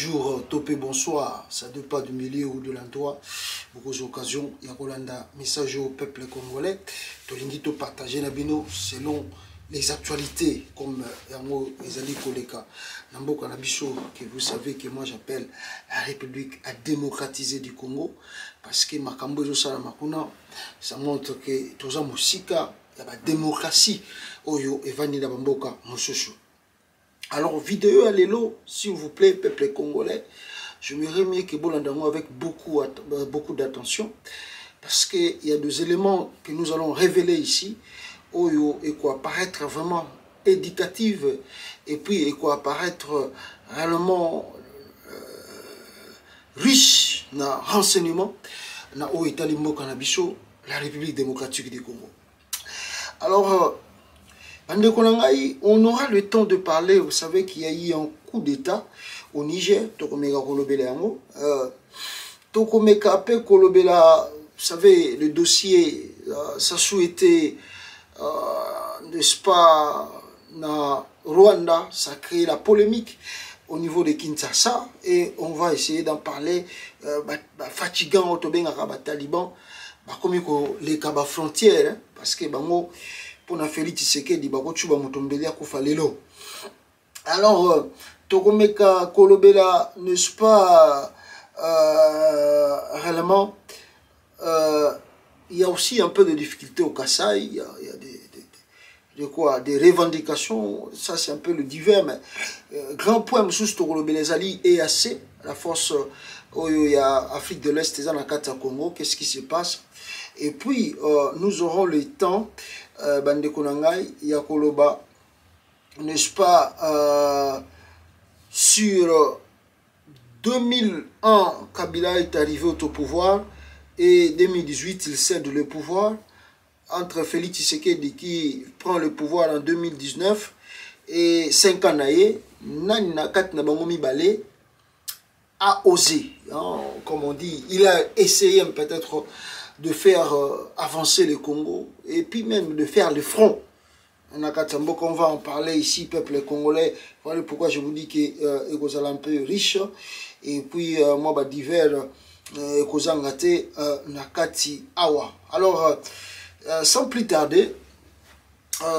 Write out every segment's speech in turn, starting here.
bonjour, topé, bonsoir, ça ne dépend du milieu ou de l'endroit. Beaucoup d'occasions, il y a un message au peuple congolais. Tolingi to partager nabino selon les actualités, comme les Ali Koleka. Nambo Kanabiso, que vous savez que moi j'appelle la République à démocratiser du Congo, parce que Makambo Makuna, ça montre que tous les Moussika, il y a la démocratie, Oyo et Vanida Bamboka, Moussouchou. Alors, vidéo à l'élo, s'il vous plaît, peuple congolais, je me remets que Bolandango avec beaucoup d'attention, parce qu'il y a des éléments que nous allons révéler ici, et quoi paraître vraiment éducatif, et puis et quoi paraître réellement riche dans renseignement, dans la République démocratique du Congo. Alors, on aura le temps de parler. Vous savez qu'il y a eu un coup d'État au Niger. Vous savez, le dossier, ça souhaitait, n'est-ce pas, na Rwanda, ça a créé la polémique au niveau de Kinshasa. Et on va essayer d'en parler. Fatigant, Taliban, comme les cabas frontières, parce que pour Félix Tshisekedi bakochuba mutombelia kufa lelo. Alors Tokomeka Kolobela, n'est-ce pas, réellement il y a aussi un peu de difficultés au Kasaï, il y a des revendications, ça c'est un peu le divers, mais grand point sous Tokolobela Ali et EAC, la force il y a Afrique de l'Est et dans Congo, qu'est-ce qui se passe? Et puis nous aurons le temps Bande Konangai, Yakoloba, n'est-ce pas, sur 2001, Kabila est arrivé au pouvoir et 2018, il cède le pouvoir. Entre Félix Tshisekedi qui prend le pouvoir en 2019 et 5 ans, Nani Nakat Nabangomi Balé a osé, hein, comme on dit, il a essayé peut-être de faire avancer le Congo et puis même de faire le front. On va en parler ici, peuple congolais. Voilà pourquoi je vous dis que est un peu riche. Et puis moi, divers nakati awa. Alors, sans plus tarder,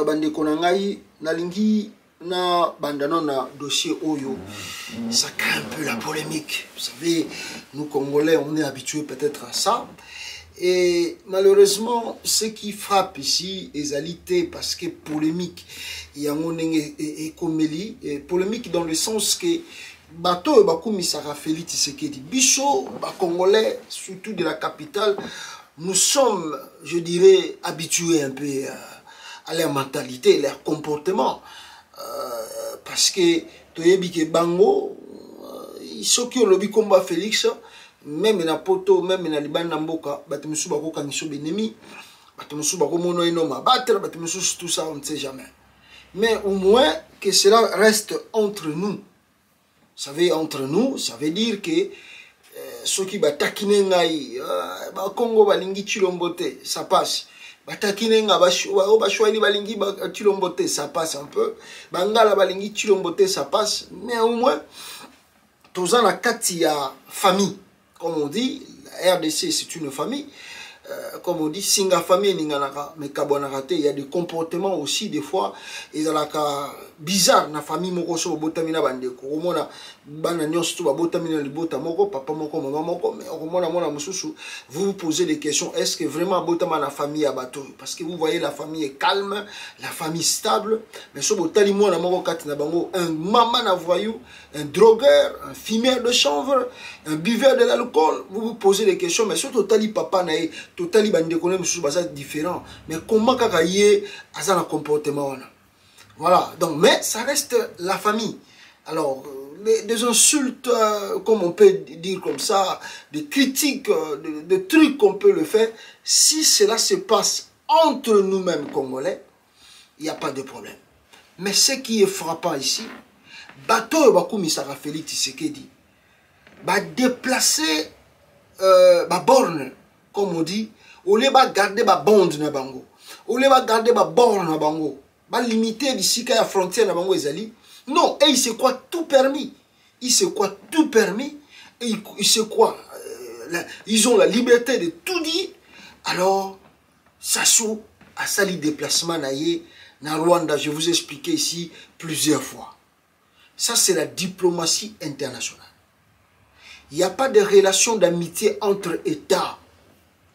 bande konangai nalingi na bandano na dossier Oyo, ça crée un peu la polémique. Vous savez, nous Congolais, on est habitués peut-être à ça. Et malheureusement, ce qui frappe ici est alité parce que polémique, il y a un polémique dans le sens que bateau et bakumi Sarah Félix Tshisekedi biso Congolais, surtout de la capitale, nous sommes, je dirais, habitués un peu à leur mentalité, leur comportement, parce que toyebi bango ceux qui ont le combat Félix, même na poto, même na liban na mboka, batimusu bako kangiso benemi, batimusu bako mono inoma battre, batimusu tout ça, on ne sait jamais. Mais au moins que cela reste entre nous. Vous savez, entre nous, ça veut dire que ceux qui batakine ngai, Congo balingi chilombote, ça passe. Batakine nga bashwali balingi chilombote, ça passe un peu. Bangala balingi chilombote, ça passe. Mais au moins, tous en a katia famille. Comme on dit, la RDC c'est une famille. Comme on dit, singa famille ninganaka, mais kabonarate, il y a des comportements aussi des fois, et dans la cas bizarre, na famille moko so botamina bandeko. Omona bana nyonso ba botamina libota moko, papa moko, maman moko, mais omona mona mususu, vous vous posez des questions, est-ce que vraiment botama la famille à bateau? Parce que vous voyez la famille est calme, la famille stable, mais so botali mona moko kati na bango, un maman na voyou, un drogueur, un fumeur de chanvre, un buveur de l'alcool, vous vous posez des questions, mais surtout tali papa na totali bandekone mususu baza différent, mais comment kakaye aza na comportement là? Voilà, donc mais ça reste la famille. Alors des insultes, comme on peut dire comme ça, des critiques, des trucs qu'on peut le faire, si cela se passe entre nous-mêmes Congolais, il n'y a pas de problème. Mais ce qui est frappant ici, bateau bakumi Sarah Félix Tshisekedi va déplacer borne, comme on dit, au lieu de garder ma bande na bango, au lieu de garder ma borne na bango, va limiter d'ici qu'à la frontière na bango ezali. Non, et il se croit tout permis. il se croit tout permis, et il se croit, ils ont la liberté de tout dire. Alors, Sassou a sali déplacement na Rwanda, je vous ai expliqué ici plusieurs fois. Ça, c'est la diplomatie internationale. Il n'y a pas de relation d'amitié entre États.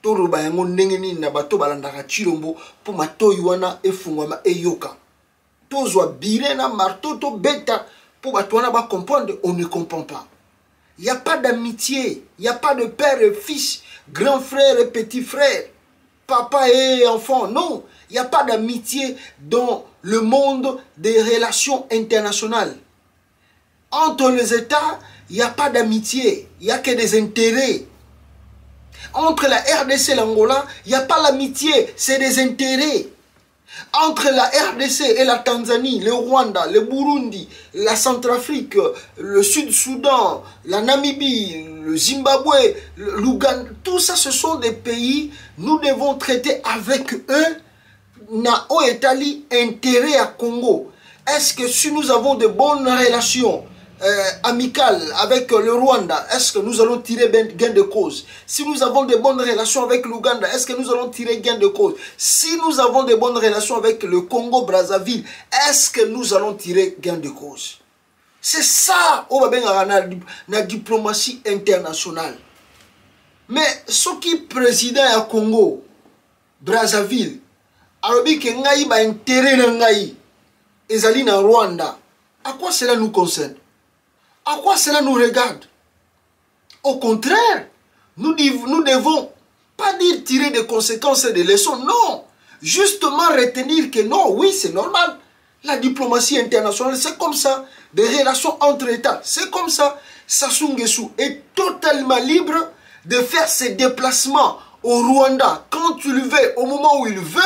Toroba yango ndengeni na bato balandaka chilombo po matoyi wana efungwama eyoka. Tozwa bire na marteau to beta po bato wana ba comprendre, on ne comprend pas. Il n'y a pas d'amitié, il n'y a pas de père et fils, grand frère et petit frère, papa et enfant. Non, il n'y a pas d'amitié dans le monde des relations internationales. Entre les États, il n'y a pas d'amitié, il n'y a que des intérêts. Entre la RDC et l'Angola, il n'y a pas l'amitié, c'est des intérêts. Entre la RDC et la Tanzanie, le Rwanda, le Burundi, la Centrafrique, le Sud-Soudan, la Namibie, le Zimbabwe, l'Ouganda, tout ça, ce sont des pays, nous devons traiter avec eux, na o Italie, intérêt à Congo. Est-ce que si nous avons de bonnes relations amicales avec le Rwanda, est-ce que nous allons tirer gain de cause? Si nous avons de bonnes relations avec l'Ouganda, est-ce que nous allons tirer gain de cause? Si nous avons de bonnes relations avec le Congo-Brazzaville, est-ce que nous allons tirer gain de cause? C'est ça, la diplomatie internationale. Mais ce qui est président à Congo, Brazzaville, Arabi que ngai ba intérêt na ngai, ezali na Rwanda, à quoi cela nous concerne? À quoi cela nous regarde? Au contraire, nous devons pas dire tirer des conséquences et des leçons, non. Justement retenir que non, oui, c'est normal. La diplomatie internationale, c'est comme ça. Des relations entre États, c'est comme ça. Sassou Nguesso est totalement libre de faire ses déplacements au Rwanda quand tu le veux, au moment où il veut.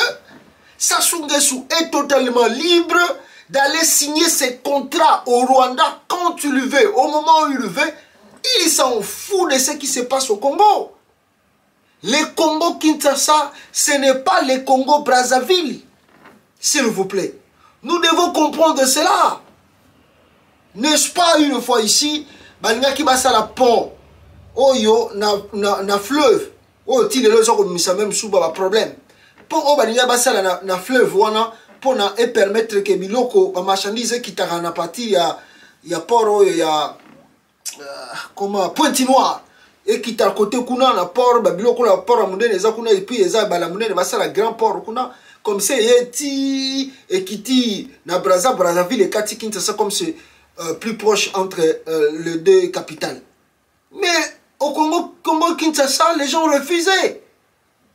Sassou Nguesso est totalement libre d'aller signer ses contrats au Rwanda quand tu le veux, au moment où il le veut. Il s'en fout de ce qui se passe au Congo. Le Congo-Kinshasa, ce n'est pas le Congo-Brazzaville. S'il vous plaît. Nous devons comprendre cela. N'est-ce pas une fois ici, balinga ki basala pont, oyo na fleuve, oyo ti lelo zo komisa même sous ba problème. Pont o balinga basala na fleuve wana pour na et permettre que biloko ba marchandise kitaka na partie ya port oyo ya comment Pointe-Noire et kita côté kuna na port ba biloko la port mundene za kuna et puis eza bala mundene basala grand port kuna comme c'est yeti et kiti na Brazzaville et kati Kinshasa comme c'est plus proche entre les deux capitales. Mais au Congo-Kinshasa, les gens ont refusé.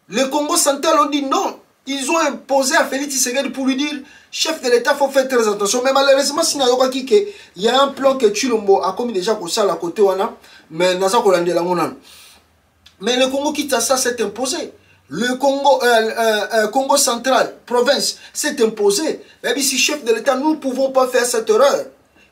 Le Congo central ont dit non. Ils ont imposé à Félix Tshisekedi pour lui dire, chef de l'État, il faut faire très attention. Mais malheureusement, il y a un plan que Chilombo a commis déjà pour ça à côté. Mais le Congo-Kinshasa s'est imposé. Le Congo central, province, s'est imposé. Mais si chef de l'État, nous ne pouvons pas faire cette erreur.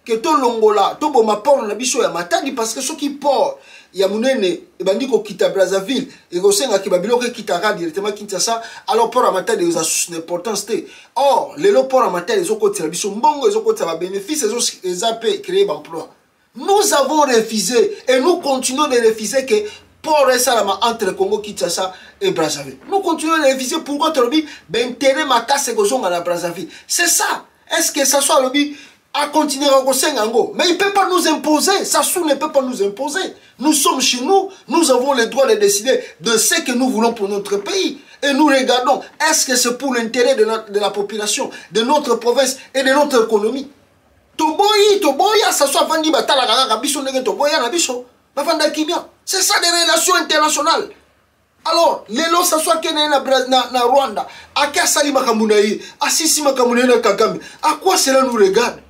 Que tout l'Ongola, tout bon ma port na biso ya matadi parce que ceux qui port ya munene e bandiko kita Brazzaville et gosenga ki babiloko kitaka directement Kinshasa alors port à matadi ils ont une importance té. Or les port à matadi ils ont côté la biso mbongo ils ont côté ba bénéfice ils ont créé emploi. Nous avons refusé et nous continuons de refuser que port Salama entre Congo Kinshasa et Brazzaville. Nous continuons de refuser pourquoi Tolobi ben terre makase gozonga na Brazzaville. C'est ça. Est-ce que ça soit Lobi à continuer à Gosengango. Mais il ne peut pas nous imposer. Sassou ne peut pas nous imposer. Nous sommes chez nous. Nous avons le droit de décider de ce que nous voulons pour notre pays. Et nous regardons, est-ce que c'est pour l'intérêt de la population, de notre province et de notre économie? Toboya, ça soit Vandi Batala, Gabiso, Toboya, Nabiso, Bafanda Kimia. C'est ça des relations internationales. Alors, les lots, ça soit Kenya na Rwanda, à Kassali Makamunaï, à Sissi Makamunaï na Kagame. À quoi cela nous regarde?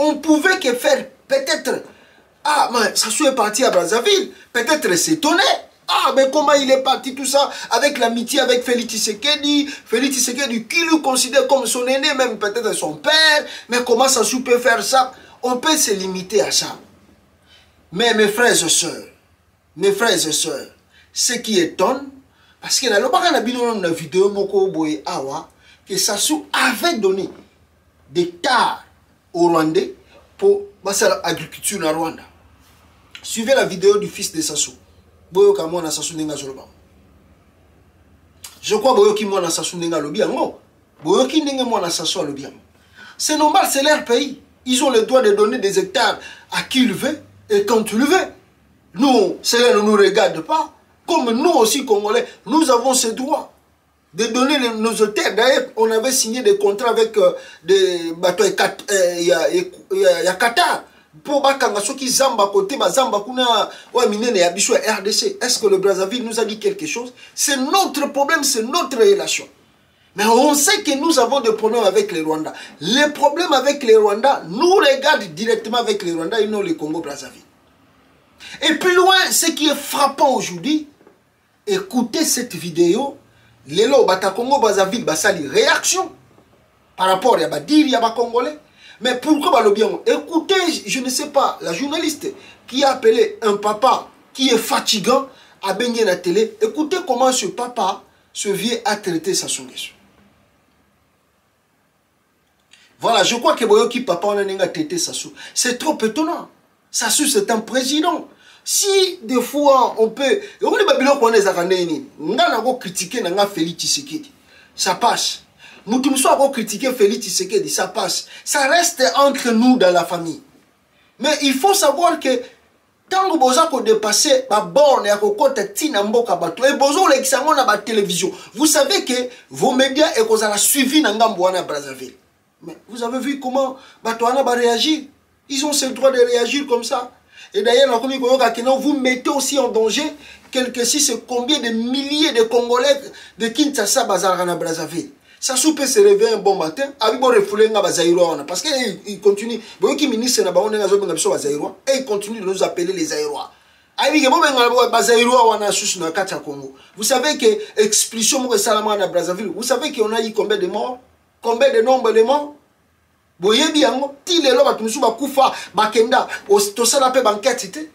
On pouvait que faire peut-être, ah, mais Sassou est parti à Brazzaville, peut-être s'étonner. Ah, mais comment il est parti tout ça avec l'amitié avec Félix Tshisekedi qui le considère comme son aîné, même peut-être son père. Mais comment Sassou peut faire ça? On peut se limiter à ça. Mais mes frères et sœurs, ce qui étonne, parce que dans la vidéo que Sassou avait donné des tares au Rwandais pour l'agriculture na Rwanda. suivez la vidéo du fils de Sassou. Boyo Kamwana Sassou Nenga Zoloba. Je crois Boyo Kimwana Sassou Nenga Lobiango. Boyo Kinenge Mwana Sassou Lobiango. C'est normal, c'est leur pays. Ils ont le droit de donner des hectares à qui il veut et quand il veut. Nous, cela ne nous regarde pas. Comme nous aussi, Congolais, nous avons ce droit de donner nos hectares. D'ailleurs, on avait signé des contrats avec des bateaux il y a Qatar. Pour bakanga ceux qui zamba côté bazamba kuna ouais minene ya biso RDC. Est-ce que le Brazzaville nous a dit quelque chose? C'est notre problème, c'est notre relation. Mais on sait que nous avons des problèmes avec les Rwandais. Les problèmes avec les Rwandais nous regardent directement avec les Rwandais et non le Congo-Brazzaville. Et plus loin, ce qui est frappant aujourd'hui, écoutez cette vidéo. Lelo bata Congo-Brazzaville basali réaction par rapport à Badiri à Congolais. Mais pourquoi Balobiango? Écoutez, je ne sais pas, la journaliste qui a appelé un papa qui est fatigant à baigner la télé. Écoutez comment ce papa, ce vieux, a traité Sassou Nguesso. Voilà, je crois que Boyoki papa on a traité Sassou. C'est trop étonnant. Sassou c'est un président. Si des fois on peut, on a critiqué Félix Tshisekedi, ça passe. Nous avons critiqué Félix Tshisekedi, ça passe. Ça reste entre nous dans la famille. Mais il faut savoir que tant que vous avez dépassé la borne et la télévision, vous savez que vos médias et vous avez suivi Nangambouana Brazzaville. Mais vous avez vu comment Batouana va réagir. Ils ont ce droit de réagir comme ça. Et d'ailleurs, vous mettez aussi en danger quelque si c'est combien de milliers de Congolais de Kinshasa Bazarana Brazzaville. Ça peut se réveiller un bon matin, avec bon refoulé parce qu'il continue. Et il continue de nous appeler les Aïrois. Vous savez que expulsion de Brazzaville, vous savez qu'on a eu combien de morts? Combien de nombre de morts? Boyebi yango ti lelo batu musu bakufa bakenda tosala pe bankete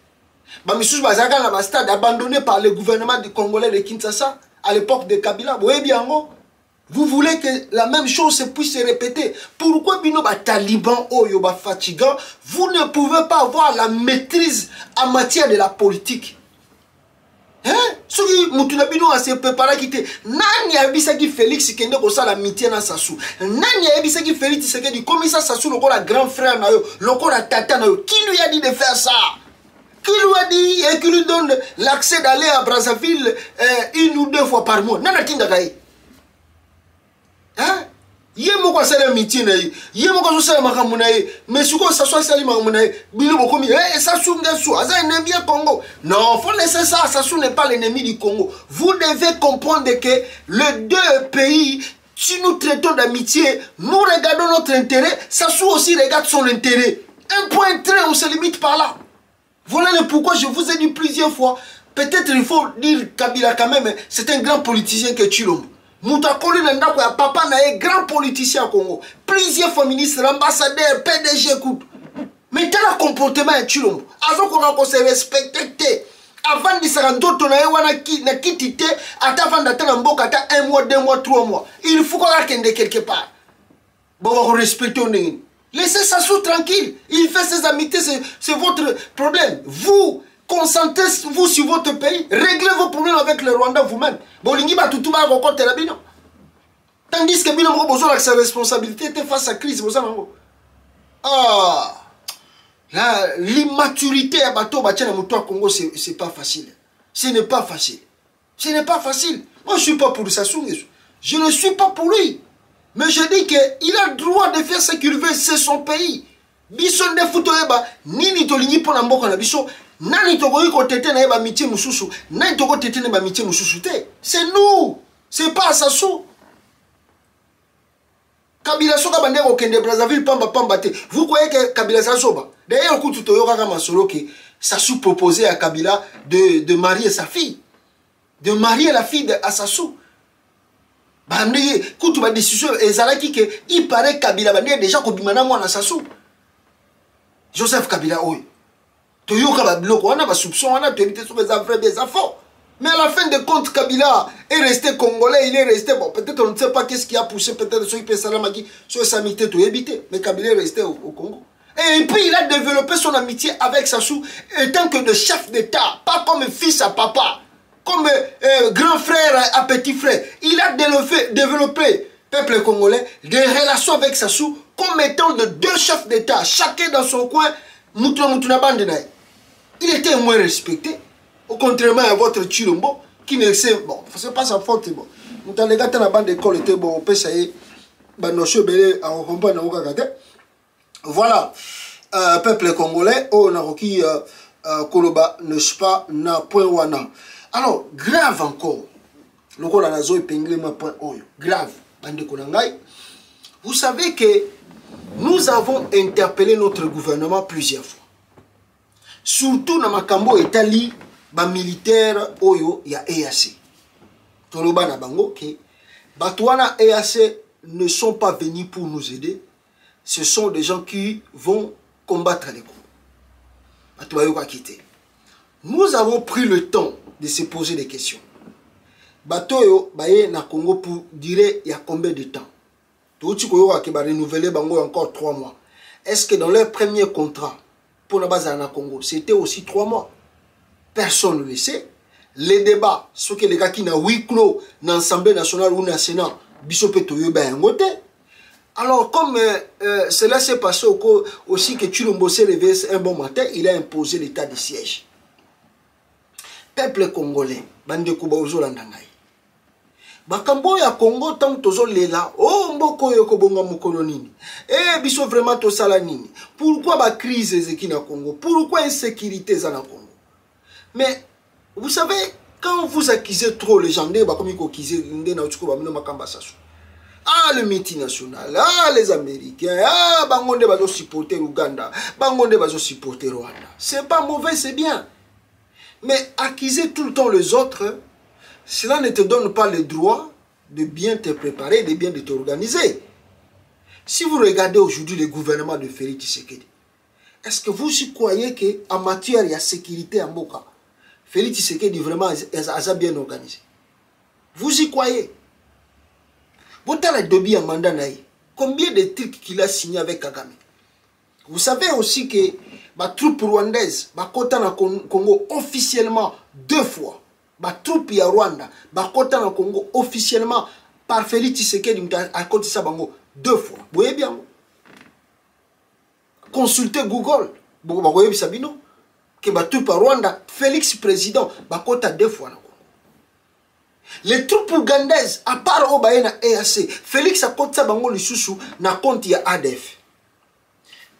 ba misusu bazaka na ba stade abandonné par le gouvernement du Congolais de Kinshasa à l'époque de Kabila. Boyebi yango. Vous voulez que la même chose puisse se répéter? Pourquoi bino ba taliban oyo ba fatigant? Vous ne pouvez pas avoir la maîtrise en matière de la politique. Hein? Ce qui mutuna bino a se préparé quitter. Nani a bisa qui Félix kende ko sala amitié na Sassou. Nani a bisa qui Félix Tshisekedi comme ça Sassou le la grand frère na yo, le la tata na yo. Qui lui a dit de faire ça? Qui lui a dit et qui lui donne l'accès d'aller à Brazzaville une ou deux fois par mois? Nana tinga kai. Hein? Yemo kwa sala amitié na yo. Yemo kwa sala makambo na yo. Mais suko Sassou sala makambo na yo. Bino bokomi Sassou Nguesso aza ennemi du Congo. Non, faut laisser ça. Sassou n'est pas l'ennemi du Congo. Vous devez comprendre que les deux pays, si nous traitons d'amitié, nous regardons notre intérêt, Sassou aussi regarde son intérêt. Un point très, on se limite par là. Voilà le pourquoi je vous ai dit plusieurs fois. Peut-être il faut dire Kabila quand même, c'est un grand politicien que Tshilombo. Moutakoli Nandako, papa n'a grand politicien au Congo. Plusieurs fois ministres, ambassadeurs, PDG, écoute. Mais tel comportement est Tshilombo. Avant qu'on se respecte, avant de se rendre on a quitté, avant d'attendre un bon kata 1 mois, 2 mois, 3 mois. Il faut qu'on ait quelque part. Bon, on respecte. Laissez Sassou tranquille. Il fait ses amitiés, c'est votre problème. Vous, concentrez-vous sur votre pays. Réglez vos problèmes avec le Rwanda vous-même. Tandis que Bino a besoin de sa responsabilité face à la crise. Ah, l'immaturité à Bato Congo, c'est pas facile. Ce n'est pas facile. Ce n'est pas facile. Moi, je ne suis pas pour Sassou Nguesso. Je ne suis pas pour lui. Mais je dis qu'il a le droit de faire ce qu'il veut, c'est son pays. Bison de Futoeba, Nini Tolini pour l'amboka na biso, Nani Togoyi Kotete na eba mitié mususu, Nani Togo Tete na eba mitié mususu te. C'est nous, c'est pas Sassou. Kabila Soka bande okende Brazzaville pamba pamba te. Vous croyez que Kabila Soba? D'ailleurs, coup tout yoka kama solo que Sassou proposait à Kabila de marier sa fille, de marier la fille à Sassou. Bande kutu ba décision ezalaki que il paraît Kabila bande déjà ko bimana mwana Sassou. Joseph Kabila oyo. Toyoka ba biloko wana ba soupçon wana to éviter sur les affaires des affaires. Mais à la fin de compte, Kabila est resté congolais, il est resté, bon, peut-être on ne sait pas qu'est-ce qui a poussé, peut-être ceux qui pensent à la magie, sur sa mité, tout éviter. Mais Kabila est resté au Congo. Et puis il a développé son amitié avec Sassou étant que de chef d'État, pas comme fils à papa, comme grand frère à petit frère. Il a développé, peuple congolais, des relations avec Sassou comme étant de deux chefs d'État, chacun dans son coin. Il était moins respecté, contrairement à votre Chilombo, qui ne sait, bon, c'est pas sa faute, bon. Les gars dans la bande d'école étaient bon, on peut essayer, voilà, peuple congolais, oh, Naroki, Koloba, n'est-ce pas, na point wana. Alors, grave encore, le rôle à la zone épinglé, ma point oyo, grave, bande konangai. Vous savez que nous avons interpellé notre gouvernement plusieurs fois. Surtout dans Makambo Italie, ba militaire oyo ya EAC. Toloba na bango que Batouana EAC ne sont pas venus pour nous aider. Ce sont des gens qui vont combattre les Congo. Nous avons pris le temps de se poser des questions. Batoyo baye na Congo pour dire il y a combien de temps? Tout qui va renouveler bango encore 3 mois. Est-ce que dans leur premier contrat pour la base à Congo, c'était aussi 3 mois? Personne ne le sait. Les débats, ce que les gars qui n'ont 8 clos dans l'Assemblée nationale ou dans le Sénat, alors, comme cela s'est passé aussi que Chilombo s'est levé un bon matin, il a imposé l'état de siège. Peuple congolais, bande kuba ozolandangai. Bakambo ya Congo tant tozo lela, oh mboko yoko bonga mukolo nini. Eh biso vraiment to sala nini. Pourquoi ba crise ezeki na Congo? Pourquoi insécurité za na Congo? Mais vous savez, quand vous accusez trop les gens, ah, le multinational, ah, les Américains, ah, bangonde bazo supporter Ouganda, bangonde bazo supporter Rwanda. C'est pas mauvais, c'est bien. Mais accuser tout le temps les autres, cela ne te donne pas le droit de bien te préparer, de bien te organiser. Si vous regardez aujourd'hui le gouvernement de Félix Tshisekedi, est-ce que vous y croyez qu'en matière de sécurité en Boka, Félix Tshisekedi vraiment a bien organisé? Vous y croyez? Combien de trucs qu'il a signé avec Kagame? Vous savez aussi que les troupes rwandaises sont Congo officiellement 2 fois. Les troupes ya Rwanda sont Congo officiellement par Félix Tshisekedi à côté de 2 fois. Vous voyez bien? Consultez Google. Vous voyez Sabino? Que les troupes Rwanda, Félix président, sont 2 fois. Les troupes ougandaises, à part Obaena EAC, Félix a compté bango lisusu na compte ya ADF.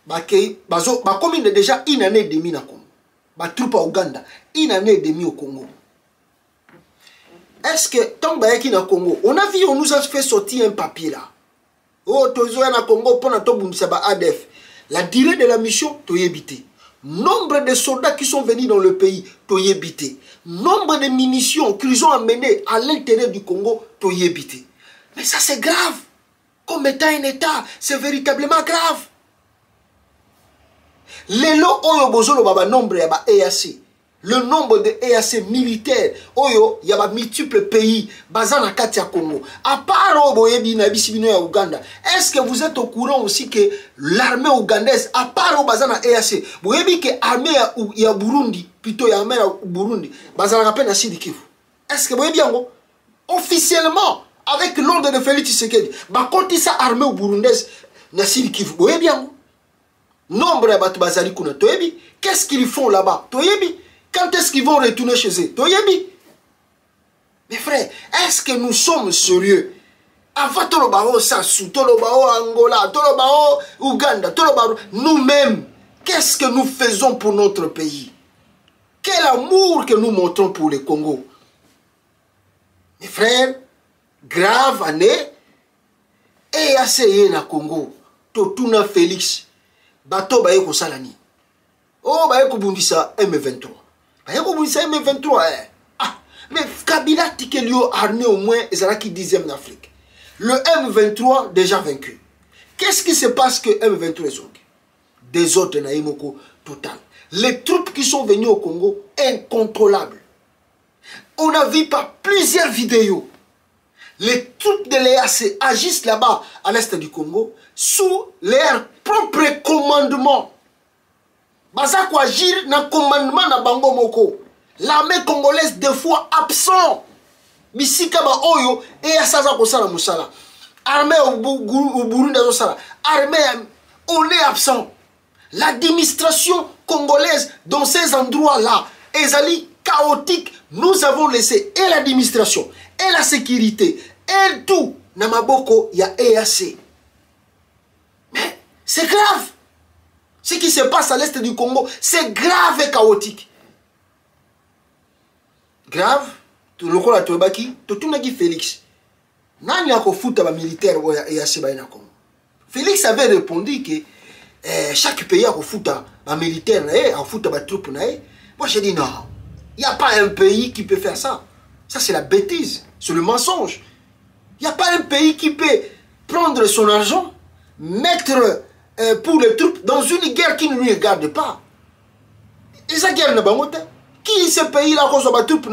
Comme il est déjà 1 année et demie na Congo. Les troupes à Ouganda, 1 année et demie au Congo. Est-ce que tant que na Congo, on a vu, on nous a fait sortir un papier là. Oh, tozo na Congo pour na tobundisa ba ADF. La durée de la mission, toyebité. Nombre de soldats qui sont venus dans le pays, toyebité. Nombre de munitions qu'ils ont amenées à l'intérieur du Congo, toyebité. Mais ça c'est grave. Comme étant un État, c'est véritablement grave. Les lots oyo bozolo baba nombre ya ba EAC. Le nombre de EAC militaires, oyo y a multiples pays basés dans Katia Congo. À part Oboyebi na bisibino ya Ouganda, est-ce que vous êtes au courant aussi que l'armée ougandaise, à part basé dans EAC, vous voyez que l'armée ya Burundi, plutôt l'armée ya Burundi, basé dans la Sud Kivu. Est-ce que vous voyez bien, officiellement, avec l'ordre de Félix Tshisekedi, bah quand il s'est armée burundaise, na Sud Kivu, vous voyez bien, nombre de batu bazali kuna, toyebi, qu'est-ce qu'ils font là-bas, toyebi? Quand est-ce qu'ils vont retourner chez eux? Toyebi. Mes frères, est-ce que nous sommes sérieux? Avant Tolobao Sassou, Tolobao Angola, Tolobao Ouganda, Tolobao, nous-mêmes, qu'est-ce que nous faisons pour notre pays? Quel amour que nous montrons pour le Congo? Mes frères, grave année, et assez na Congo, Totuna Félix, Bato Baye Kosalani. Oh, Baye Kobundisa M23. M23, ah, mais Kabila Tikelio armé au moins Ezalaki 10e d'Afrique. Le M23 déjà vaincu. Qu'est-ce qui se passe que M23 est vaincu? Des autres Naïmoko total. Les troupes qui sont venues au Congo, incontrôlables. On a vu par plusieurs vidéos. Les troupes de l'EAC agissent là-bas à l'est du Congo sous leur propre commandement. baza ko agir na commandement na bango moko. L'armée congolaise des fois absent. Bisika ba oyo et asaza ko sala musala. Armée au Burundi au sala. Armée on est absent. L'administration congolaise dans ces endroits-là, ezali chaotique. Nous avons laissé et l'administration et la sécurité et tout na maboko ya EAC. Mais c'est grave. Ce qui se passe à l'est du Congo, c'est grave et chaotique. Grave, le rôle à Tobaki, tout le Félix. Nani a kofuta ba militaire et à Sebaïna Congo. Félix avait répondu que chaque pays a kofuta ba militaire et a kofuta ba troupe na. Moi j'ai dit non, il n'y a pas un pays qui peut faire ça. Ça c'est la bêtise, c'est le mensonge. Il n'y a pas un pays qui peut prendre son argent, mettre pour les troupes dans une guerre qui ne lui regarde pas. Et cette guerre n'a pas monté. Qui ce pays-là cause de troupes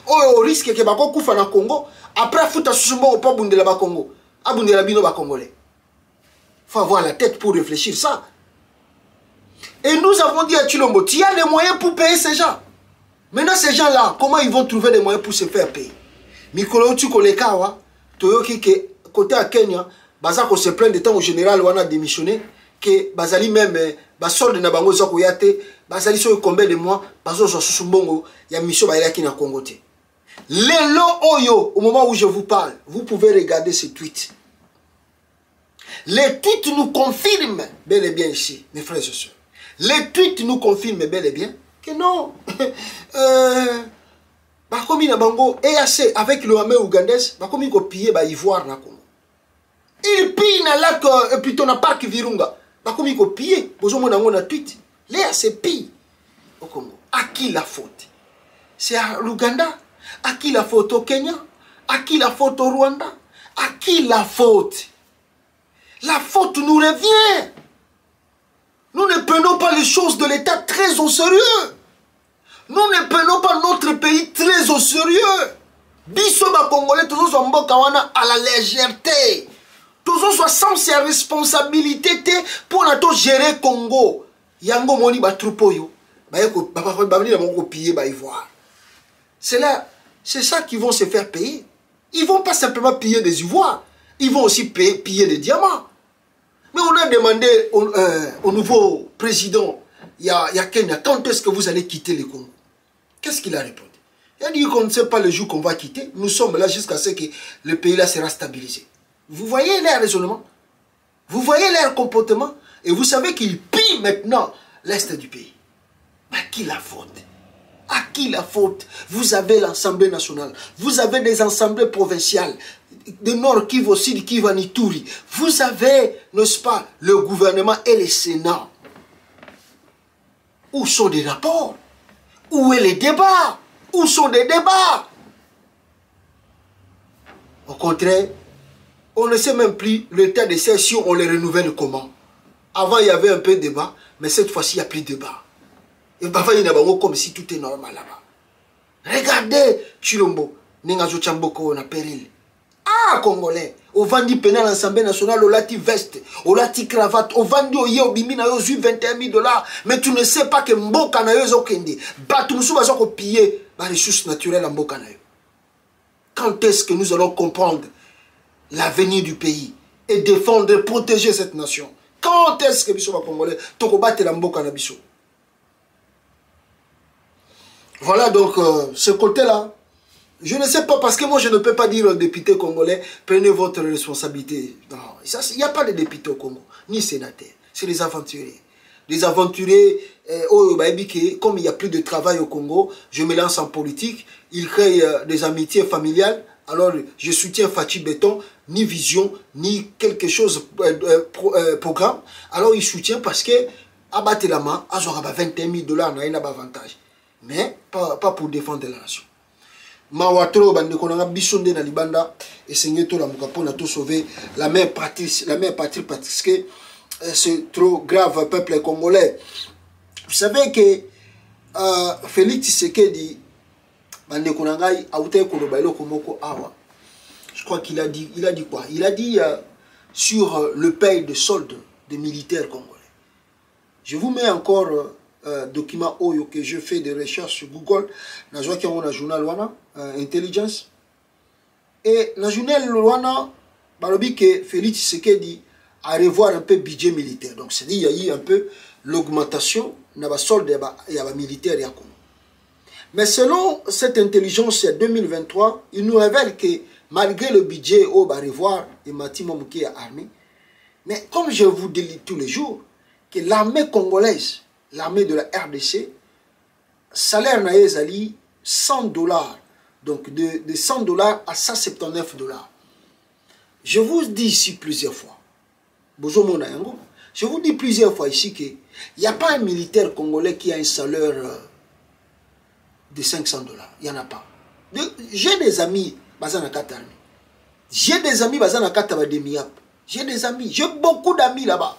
au risque que bako kufa na Congo après futa susumbo au pas bundela ba Congo abundela bino ba congolais. Faut avoir la tête pour réfléchir ça. Et nous avons dit à Chilombo, tu as les moyens pour payer ces gens. Maintenant ces gens-là, comment ils vont trouver les moyens pour se faire payer? Mikolo tu kolekawa toyoki ke côté à Kenya, bazako se plaint de temps au général wana démissionné que bazali même basolde na bango zako yate bazali so combien de mois bazo zo susumbongo ya mission ba yaki na Congo te. Lelo oyo au moment où je vous parle, vous pouvez regarder ces tweets. Les tweets nous confirment bel et bien ici, mes frères et sœurs. Les tweets nous confirment bel et bien que non. Bakomi na bango EAC avec le armée ougandaise, bakomi ko piller ba Ivoire na Congo. Il pille na lac plutôt na parc Virunga. Bakomi ko piller, bozo mona ngona tweet. L'EAC pille au Congo. À qui la faute? C'est à l'Ouganda? À qui la faute au Kenya? À qui la faute au Rwanda? À qui la faute? La faute nous revient. Nous ne prenons pas les choses de l'État très au sérieux. Nous ne prenons pas notre pays très au sérieux. Biso ba Congolais, tous nos mboka wana à la légèreté. Tous nos sans ses responsabilités pour nous gérer Congo. Yango moni ba troupeau yo. C'est ça qu'ils vont se faire payer. Ils ne vont pas simplement piller des ivoires. Ils vont aussi piller des diamants. Mais on a demandé au nouveau président, il y a Kenya, quand est-ce que vous allez quitter le Congo? Qu'est-ce qu'il a répondu? Il a dit qu'on ne sait pas le jour qu'on va quitter. Nous sommes là jusqu'à ce que le pays-là sera stabilisé. Vous voyez leur raisonnement? Vous voyez leur comportement? Et vous savez qu'ils pillent maintenant l'Est du pays. Mais à qui la faute? À qui la faute? Vous avez l'Assemblée nationale. Vous avez des assemblées provinciales. De Nord Kivu, Sud Kivu, Ituri. Vous avez, n'est-ce pas, le gouvernement et le Sénat. Où sont les rapports? Où est les débats? Où sont les débats? Au contraire, on ne sait même plus le temps de session, on les renouvelle comment. Avant, il y avait un peu de débat, mais cette fois-ci, il n'y a plus de débat. Et parfois, il y a comme si tout est normal là-bas. Regardez, Chilombo, Nengazo Chamboko, on a péril. Ah, Congolais, au vendi pénal l'Assemblée nationale, au lati veste, au lati cravate, au vendi au yé, au bimi, na yo, 21 000 $. Mais tu ne sais pas que Mboka na yo, zokende. Batumsu, bazoko piller, les ressources naturelles en Mboka na yo. Quand est-ce que nous allons comprendre l'avenir du pays et défendre et protéger cette nation? Quand est-ce que Bissot va Congolais, toko batte la Mboka na Bissot? Voilà donc ce côté-là. Je ne sais pas, parce que moi je ne peux pas dire aux députés congolais, prenez votre responsabilité. Non, il n'y a pas de députés au Congo, ni sénateurs. C'est les aventuriers. Les aventuriers, comme il n'y a plus de travail au Congo, je me lance en politique, ils créent des amitiés familiales. Alors je soutiens Fachi Béton, ni vision, ni quelque chose, programme. Alors ils soutiennent parce que, abattre la main, ils auront 21 000 $, n'a pas avantage. Mais pas pour défendre la nation. Mawatro bande konanga bisonde na libanda et seigneur to la mukapo na to sauver la mère patrie parce que c'est trop grave peuple congolais. Vous savez que Félix Tshisekedi bande konanga aouté ko bailo komoko awa. Je crois qu'il a dit quoi? Il a dit sur le paye de solde des militaires congolais. Je vous mets encore document oyo que je fais des recherches sur Google, na joa qui on a journal wana intelligence et la journal wana balobi que Félix Tshisekedi à revoir un peu budget militaire. Donc c'est dit il y a eu un peu l'augmentation na ba solde ya ba militaire ya Congo. Mais selon cette intelligence 2023, il nous révèle que malgré le budget au ba revoir et Matimo Mouké a armé, mais comme je vous dis tous les jours que l'armée congolaise, l'armée de la RDC, salaire na ezali $100, donc de $100 à $179. Je vous dis ici plusieurs fois, je vous dis plusieurs fois ici qu'il n'y a pas un militaire congolais qui a un salaire de $500. Il n'y en a pas. J'ai des amis, j'ai des amis, j'ai des amis, j'ai beaucoup d'amis là-bas.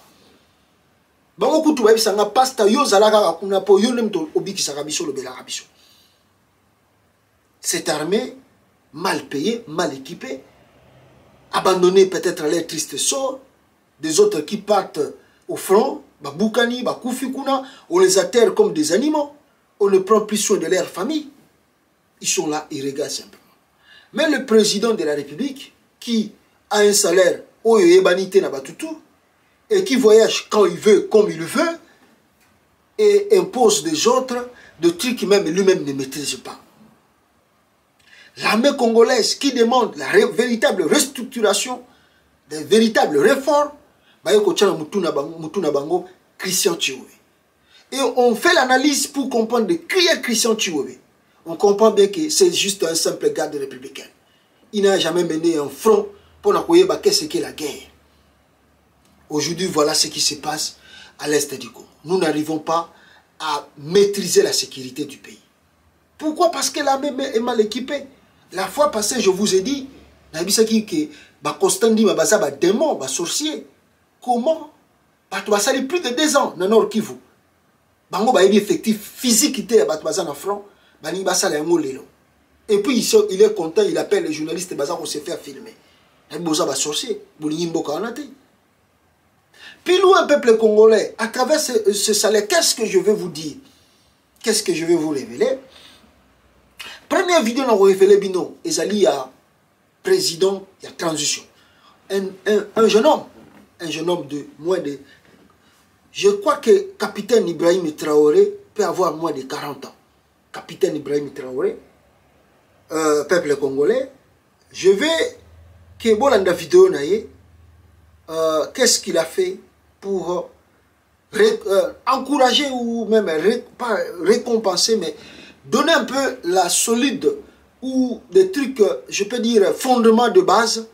Cette armée, mal payée, mal équipée, abandonnée peut-être à leur triste sort, des autres qui partent au front, Boukani, Koufikuna, on les atterre comme des animaux, on ne prend plus soin de leur famille. Ils sont là, ils regardent simplement. Mais le président de la République, qui a un salaire, et qui voyage quand il veut, comme il veut, et impose des autres, des trucs que même lui-même ne maîtrise pas. L'armée congolaise qui demande la véritable restructuration, des véritables réformes, Christian Chioué. Et on fait l'analyse pour comprendre de qui est Christian Chioué. On comprend bien que c'est juste un simple garde républicain. Il n'a jamais mené un front pour n'accueillir qu'est-ce qu'est la guerre. Aujourd'hui, voilà ce qui se passe à l'est du Congo. Nous n'arrivons pas à maîtriser la sécurité du pays. Pourquoi? Parce que l'armée est mal équipée. La fois passée, je vous ai dit, Constant dit que démon, sorcier. Comment? Parce que plus de 2 ans dans Nord Kivu. Bango ba effectif physique qui était à front. Et puis il est content, il appelle les journalistes pour se faire filmer. Il sorcier. Puis nous, un peuple congolais, à travers ce salaire, qu'est-ce que je vais vous dire? Qu'est-ce que je vais vous révéler? Première vidéo, on a révélé Bino, il y a président, il y a transition. Un jeune homme de moins de... Je crois que capitaine Ibrahim Traoré peut avoir moins de 40 ans. Capitaine Ibrahim Traoré, peuple congolais, je vais que Bolanda vidéo naïe, qu'est-ce qu'il a fait pour encourager ou même pas récompenser, mais donner un peu la solide ou des trucs, je peux dire, fondements de base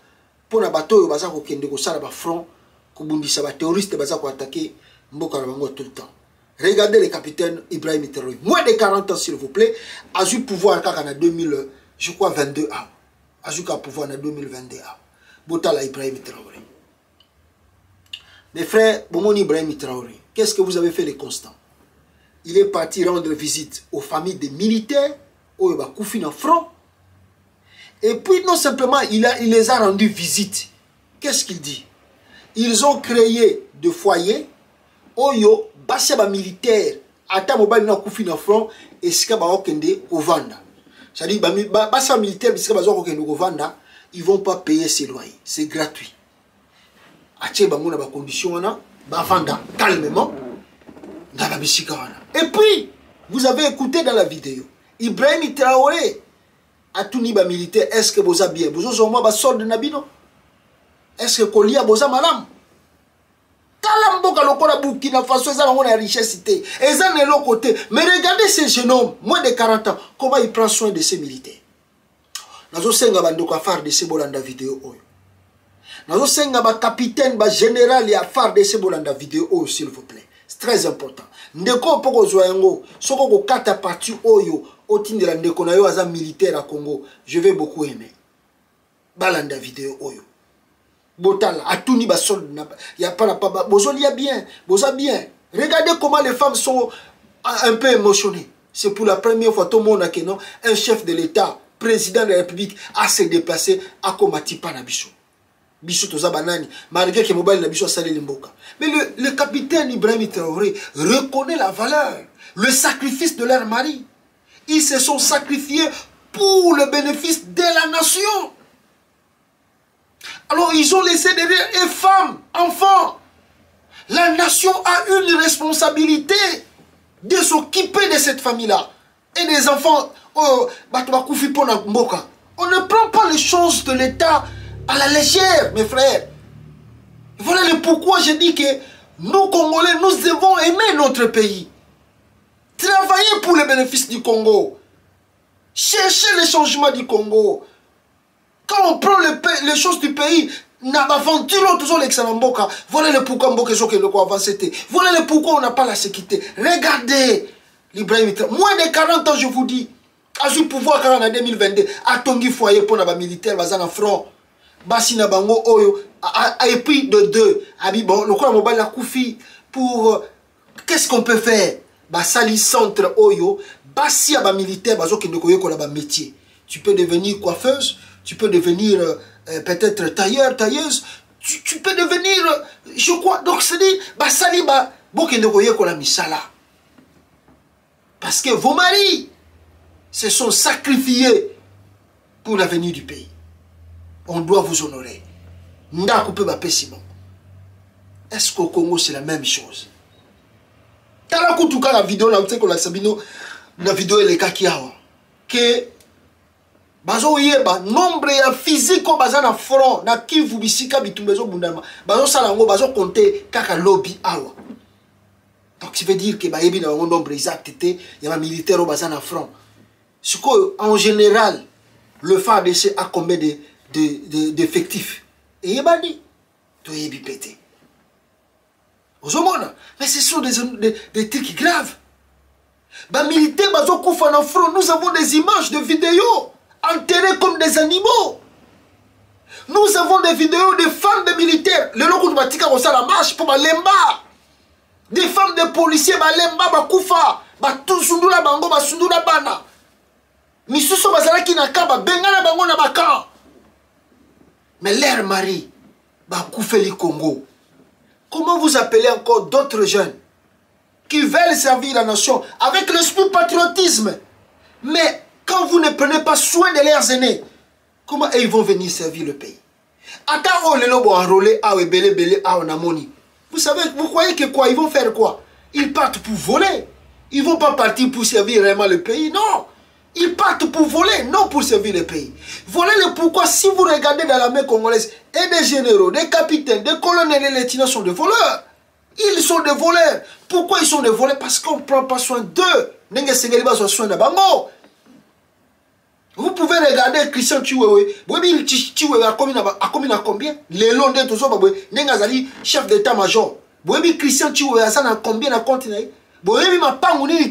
pour les bateaux qui ont front, qui ont terroristes qui ont attaqué tout le temps. Regardez le capitaine Ibrahim Traoré, moins de 40 ans s'il vous plaît, a eu pouvoir en 2000, je crois 22 ans. A eu pouvoir en 2022 ans. Botala Ibrahim Traoré. Mes frères, Bomon Ibrahim Traoré, qu'est-ce que vous avez fait les constants? Il est parti rendre visite aux familles des militaires, au Koufi en front. Et puis non simplement, il les a rendu visite. Qu'est-ce qu'il dit? Ils ont créé des foyers, Oyo, Basseba militaire, Ata Mobile na Koufi en front, et Skaba Okende au Vanda. C'est-à-dire, Basseba militaire, Skaba Okende au Vanda, ils ne vont pas payer ses loyers. C'est gratuit. Ache bango na ba condition wana ba vanda calmement dans la bisika wana. Et puis vous avez écouté dans la vidéo Ibrahim Traoré a tout ni ba militaire, est-ce que boza bien bozo soma ba solde na bino, est-ce que kolia boza malam kala mboka lokola Burkina Faso eza bango na richesse cité eza na l'autre côté. Mais regardez ce jeune homme moins de 40 ans, comment il prend soin de ses militaires. Nazo senga bandoko afar de ces bolanda vidéo oyo. Nazo senga ba capitaine, ba général ya phare de ces bolanda vidéo s'il vous plaît. C'est très important. Ndeko poko zoyango, soko ko kata parti oyo, otindela ndeko na yo aza militaire à Congo, je vais beaucoup aimer. Balanda vidéo oyo. Botala, atuni ba solde na ya pas la pas bozolia bien, boza bien. Regardez comment les femmes sont un peu émotionnées. C'est pour la première fois tout le monde a que non, un chef de l'État, président de la République a se déplacé à Komatipa na biso. Biso toza banani, malgré que mobile na biso sali limboka. Mais le capitaine Ibrahim Traoré reconnaît la valeur le sacrifice de leur mari. Ils se sont sacrifiés pour le bénéfice de la nation. Alors ils ont laissé derrière et femmes, enfants. La nation a une responsabilité de s'occuper de cette famille-là. Et des enfants, on ne prend pas les choses de l'État à la légère, mes frères. Voilà le pourquoi je dis que nous, Congolais, nous devons aimer notre pays. Travailler pour le bénéfice du Congo. Chercher le changement du Congo. Quand on prend les choses du pays, voilà le pourquoi voilà le pourquoi on n'a pas la sécurité. Regardez, moins de 40 ans, je vous dis, à ce pouvoir en 2022, à Tongi foyer pour les militaires, bazan en front, basina bango oyo, et puis de deux, bon, le quoi mobile la koufi pour qu'est-ce qu'on peut faire? Basali centre oyo, basia ba militaire, bazo ki ne koye ko la ba métier. Tu peux devenir coiffeuse, tu peux devenir peut-être tailleur, tailleuse, tu peux devenir, je crois, donc c'est dit, basali ba, bon ki ne koye ko la misala. Parce que vos maris se sont sacrifiés pour l'avenir du pays. On doit vous honorer. Est-ce qu'au Congo c'est la même chose? Tala kutuka la vidéo na uteko la sabino na vidéo ele kakiawa que bazo yeba nombre ya physique baza na front na Kivu bisika bitumbezo bundama bazo sala ngo bazo compter kaka lobby awa. Donc ça veut dire que ba yebi na ngo nombre exact té ya ba militaire baza na front. Ce qu'en général le FARDC a combien d'effectifs? Et il m'a dit, tu es bipété. Mais ce sont des trucs graves. Les militaires, nous avons des images de vidéos enterrés comme des animaux. Nous avons des vidéos de femmes de militaires. Les locaux de Batika ont la marche pour Balemba. Des femmes de policiers, Balemba, Bakoufa, Batusundula Bango, Basundula Bana. Misuso Bazalaki Nakaba, Bengana Bango Nabaka. Mais leur mari, Bakoufeli Congo. Comment vous appelez encore d'autres jeunes qui veulent servir la nation avec l'esprit patriotisme? Mais quand vous ne prenez pas soin de leurs aînés, comment ils vont venir servir le pays? Attends, les lobos enrôlés, vous savez, vous croyez que quoi? Ils vont faire quoi? Ils partent pour voler. Ils ne vont pas partir pour servir vraiment le pays, non. Ils partent pour voler, non pour servir le pays. Voilà le pourquoi, si vous regardez dans l'armée congolaise, et des généraux, des capitaines, des colonels et lieutenants sont des voleurs. Ils sont des voleurs. Pourquoi ils sont des voleurs? Parce qu'on ne prend pas soin d'eux. Vous pouvez regarder Christian Chiwewe. Chiwewe a combien? Les Londres, chef d'état-major. Christian Chiwewe a combien à continuer?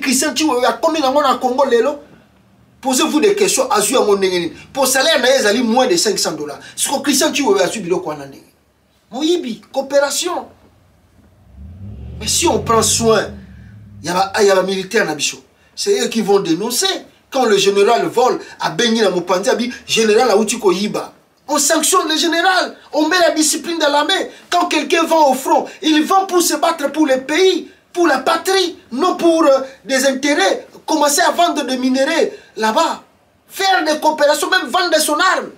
Christian Chiwewe a combien à Congo lelo? Posez-vous des questions à jouer à mon négé. Pour salaire, il y a moins de $500. Ce que Christian Chiwewe a subi le Kouana. Moyibi, coopération. Mais si on prend soin, il y a un militaire Nabicho. C'est eux qui vont dénoncer. Quand le général vole à Bengi na Mopandi, général à Outiko Yiba. On sanctionne le général. On met la discipline dans la main. Quand quelqu'un va au front, il va pour se battre pour le pays, pour la patrie, non pour des intérêts. Commencer à vendre des minéraux là-bas, faire des coopérations, même vendre son arme.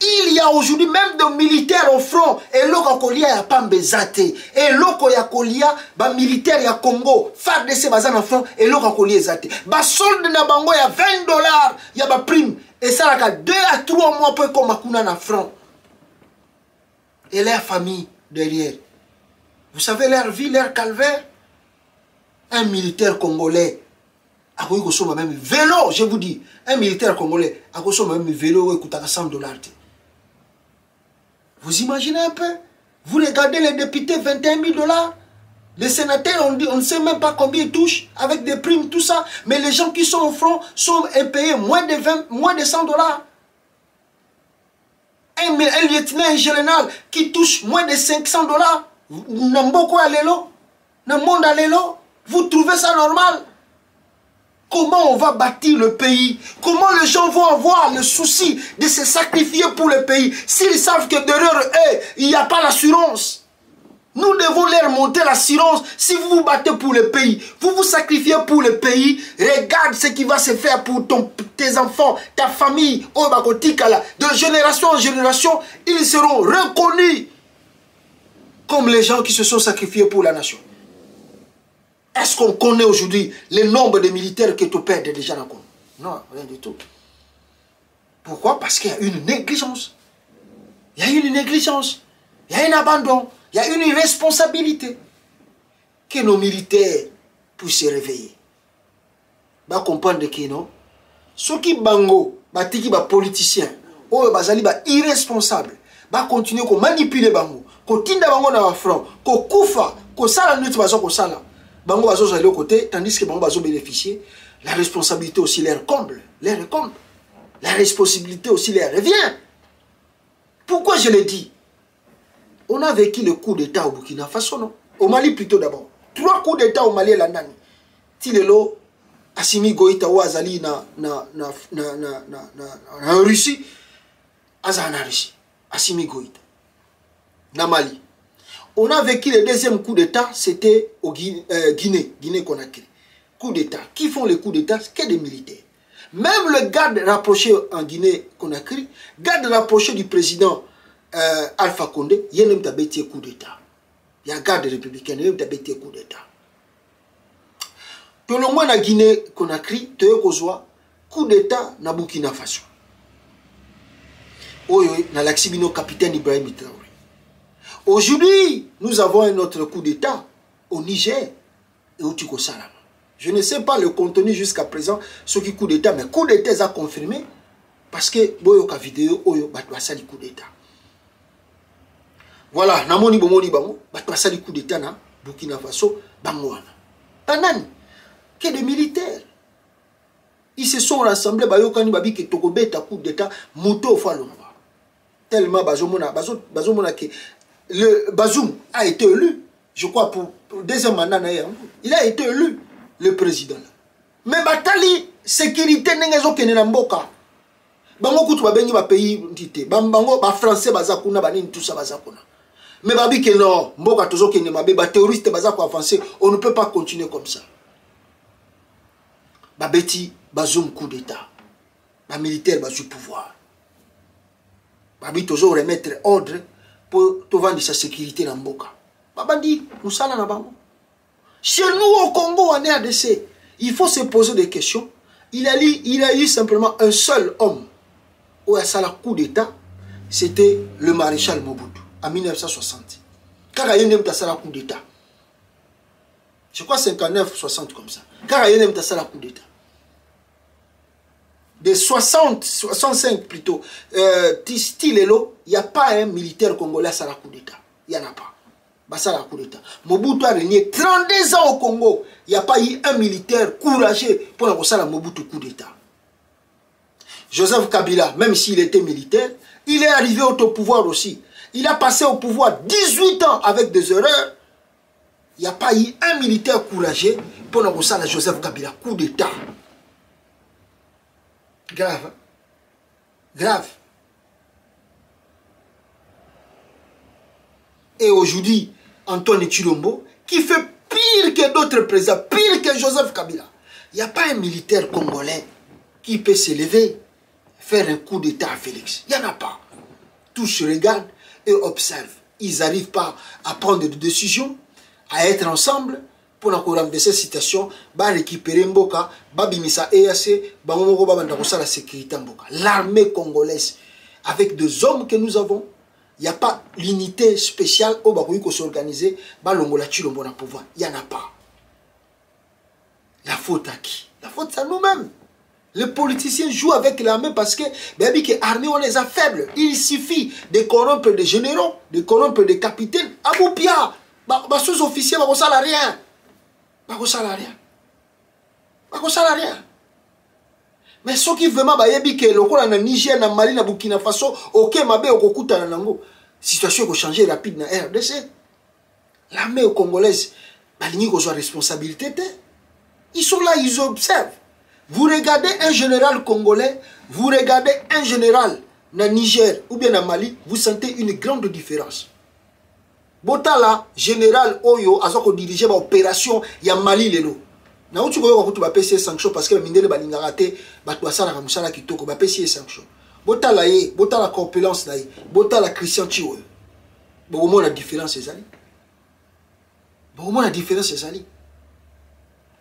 Il y a aujourd'hui même des militaires au front. Et l'oko kolia ya pambezate. Et l'oko ya kolia, ba militaire ya Congo, FARDC bazan en front. Et l'oko kolia zate. Ba solde na bango ya $20, ya ba prime. Et ça la 2 à 3 mois pour comme makuna na front. Et leur famille derrière. Vous savez leur vie, leur calvaire. Un militaire congolais. Même vélo, je vous dis, un militaire congolais a même vélo qui coûte $100. Vous imaginez un peu? Vous regardez les députés, $21 000. Les sénateurs, on ne sait même pas combien ils touchent, avec des primes, tout ça. Mais les gens qui sont au front sont payés moins de $100. Un lieutenant, un général qui touche moins de $500. N'amboko alelo, n'ammonde alelo. Vous trouvez ça normal? Comment on va bâtir le pays? Comment les gens vont avoir le souci de se sacrifier pour le pays s'ils savent que derrière eux, il n'y a pas l'assurance? Nous devons leur montrer l'assurance. Si vous vous battez pour le pays, vous vous sacrifiez pour le pays, regarde ce qui va se faire pour tes enfants, ta famille, de génération en génération, ils seront reconnus comme les gens qui se sont sacrifiés pour la nation. Est-ce qu'on connaît aujourd'hui le nombre de militaires que tu perds déjà dans le Congo? Non, rien du tout. Pourquoi? Parce qu'il y a une négligence. Il y a une négligence. Il y a un abandon. Il y a une irresponsabilité. Que nos militaires puissent se réveiller. Bah comprendre que non. Ceux qui bango, bah tiki bah politiciens, oh bah zali bah irresponsable, bah continuer qu'on manipule bango, qu'on tinda bango dans la front, qu'on koufa, qu'on sala nuit bazo qu'on sala. Bango bazo zali au côté, tandis que bango bazo bénéficier, la responsabilité aussi leur comble, leur comble. La responsabilité aussi leur revient. Pourquoi je le dis? On a vécu le coup d'État au Burkina Faso, non? Au Mali plutôt d'abord. 3 coups d'État au Mali et l'Andani. Tilelo, Assimi Goïta ou Azali na Russie. Azana Russie. Assimi Goïta. Na Mali. On a vécu le deuxième coup d'État, c'était au Guinée-Conakry. Coup d'État. Qui font les coups d'État? Que des militaires. Même le garde rapproché en Guinée-Conakry, garde rapproché du président Alpha Condé, il y a un coup d'État. Il y a un garde républicain, il y a un coup d'État. Tout le monde en Guinée-Conakry, tu as coup d'État na Burkina Faso. Na l'axibino capitaine Ibrahim Traoré. Aujourd'hui, nous avons un autre coup d'État au Niger et au Tiko Salama. Je ne sais pas le contenu jusqu'à présent, ce qui coup d'État, mais coup d'État a confirmé parce que boyoka vidéo oyo batwa sali coup d'État. Voilà, namoni bomoni bango, batwa sali coup d'État na Burkina Faso bangwana. Tanani que des militaires. Ils se sont rassemblés bayokani babi ke tokobeta coup d'État moto falomba. Tellement bazomona que le Bazoum a été élu, je crois pour deuxième mandat, il a été élu. Le président. Mais batali sécurité n'engezo kenena mboka. Bango kutu babengi ba pays ndité. Bango ba français bazakuna banini tout ça bazakuna. Mais babi que non, mboka tozo kenema mabe ba terroriste bazako avancer, on ne peut pas continuer comme ça. Babeti bazoum coup d'état. Ba militaire bazu pouvoir. Babi tozo remettre ordre pour to vendre sa sécurité na mboka. Babandi musala na bango. Chez nous au Congo, en RDC, il faut se poser des questions. Il a eu simplement un seul homme où il y a un coup d'État, c'était le maréchal Mobutu, en 1960. Quand il y a eu un coup d'État, je crois 59-60 comme ça. Quand il y a eu un coup d'État, de 60, 65 plutôt, Tistilelo, il n'y a pas un militaire congolais à un coup d'État. Il n'y en a pas. Basala coup d'État. Mobutu a régné 32 ans au Congo. Il n'y a pas eu un militaire courageux pour la Mobutu coup d'État. Joseph Kabila, même s'il était militaire, il est arrivé au pouvoir aussi. Il a passé au pouvoir 18 ans avec des erreurs. Il n'y a pas eu un militaire courageux pour la Joseph Kabila coup d'État. Grave. Hein? Grave. Et aujourd'hui, Antoine Tshilombo, qui fait pire que d'autres présidents, pire que Joseph Kabila. Il n'y a pas un militaire congolais qui peut se lever, faire un coup d'État à Félix. Il n'y en a pas. Tous se regardent et observent. Ils n'arrivent pas à prendre des décisions, à être ensemble pour renverser cette situation, pour récupérer Mboka, pour bimisa EAC, pour la sécurité Mboka. L'armée congolaise, avec des hommes que nous avons, il n'y a pas l'unité spéciale au Bakoui qui s'organiser, Balongola Tshilombo na pouvoir. Il n'y en a pas. La faute à qui? La faute c'est à nous-mêmes. Les politiciens jouent avec l'armée parce que l'armée, on les a faibles. Il suffit de corrompre des généraux, de corrompre des capitaines. Aboupia, sous-officier, ça n'a rien. Ça n'a rien. Ça n'a rien. Mais ceux qui vraiment bayebi que le na Niger, na Mali, na Burkina Faso, ok mabe okokuta na nango. Situation ko changer rapide na RDC. L'armée congolaise, balingi ko soit responsabilité. Ils sont là, ils observent. Vous regardez un général congolais, vous regardez un général na Niger ou bien na Mali, vous sentez une grande différence. Botala général Oyo azoko diriger ba opération ya Mali lelo. Na utu koyo ko tu ba PC sanction parce que mindele balinga raté ba to asala musala kitoko ba PC sanction. Botala ye, botala corpulence na ye, botala Christian Chiwe. Bon moment la différence ezali. Bon moment la différence ezali.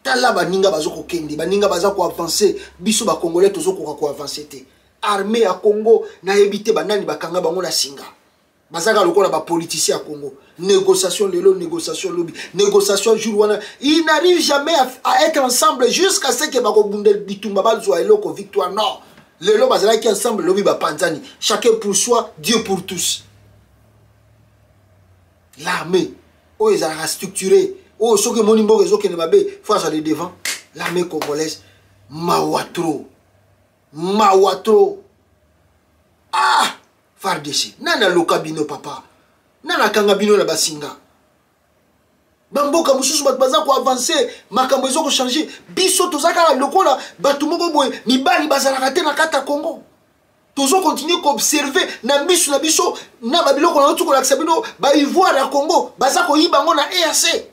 Tala baninga bazoko kende, baninga bazako avancer, biso ba congolais tozoko ko avancer te. Armée ya Congo na ebité banani bakanga bango na singa. Bazaka lokola ba politicien à Congo. Négociation lelo, négociation lobby, négociation jour wana. Ils n'arrivent jamais à être ensemble jusqu'à ce que bako bundel bitumba balzo eloko victoire. Non. Lelo bazala qui ensemble lobby ba panzani. Chacun pour soi, Dieu pour tous. L'armée, oh ils ont structuré. Oh ce que monimbo rezo que ne mabe face à les devant. L'armée congolaise mawatro. Mawatro. Ah! Fardesi. Nana lokabino papa. Nana kangabino na basinga. Bamboka mususu bat baza ko avancer, makambo ezo ko changer. Biso tozaka la lokola batu moko boye mibali bazala raté na kata Congo. Tozo continuer ko observer na biso na babiloko na tuko la sabino ba ivoire ya Congo, baza ko yiba ngo na EAC.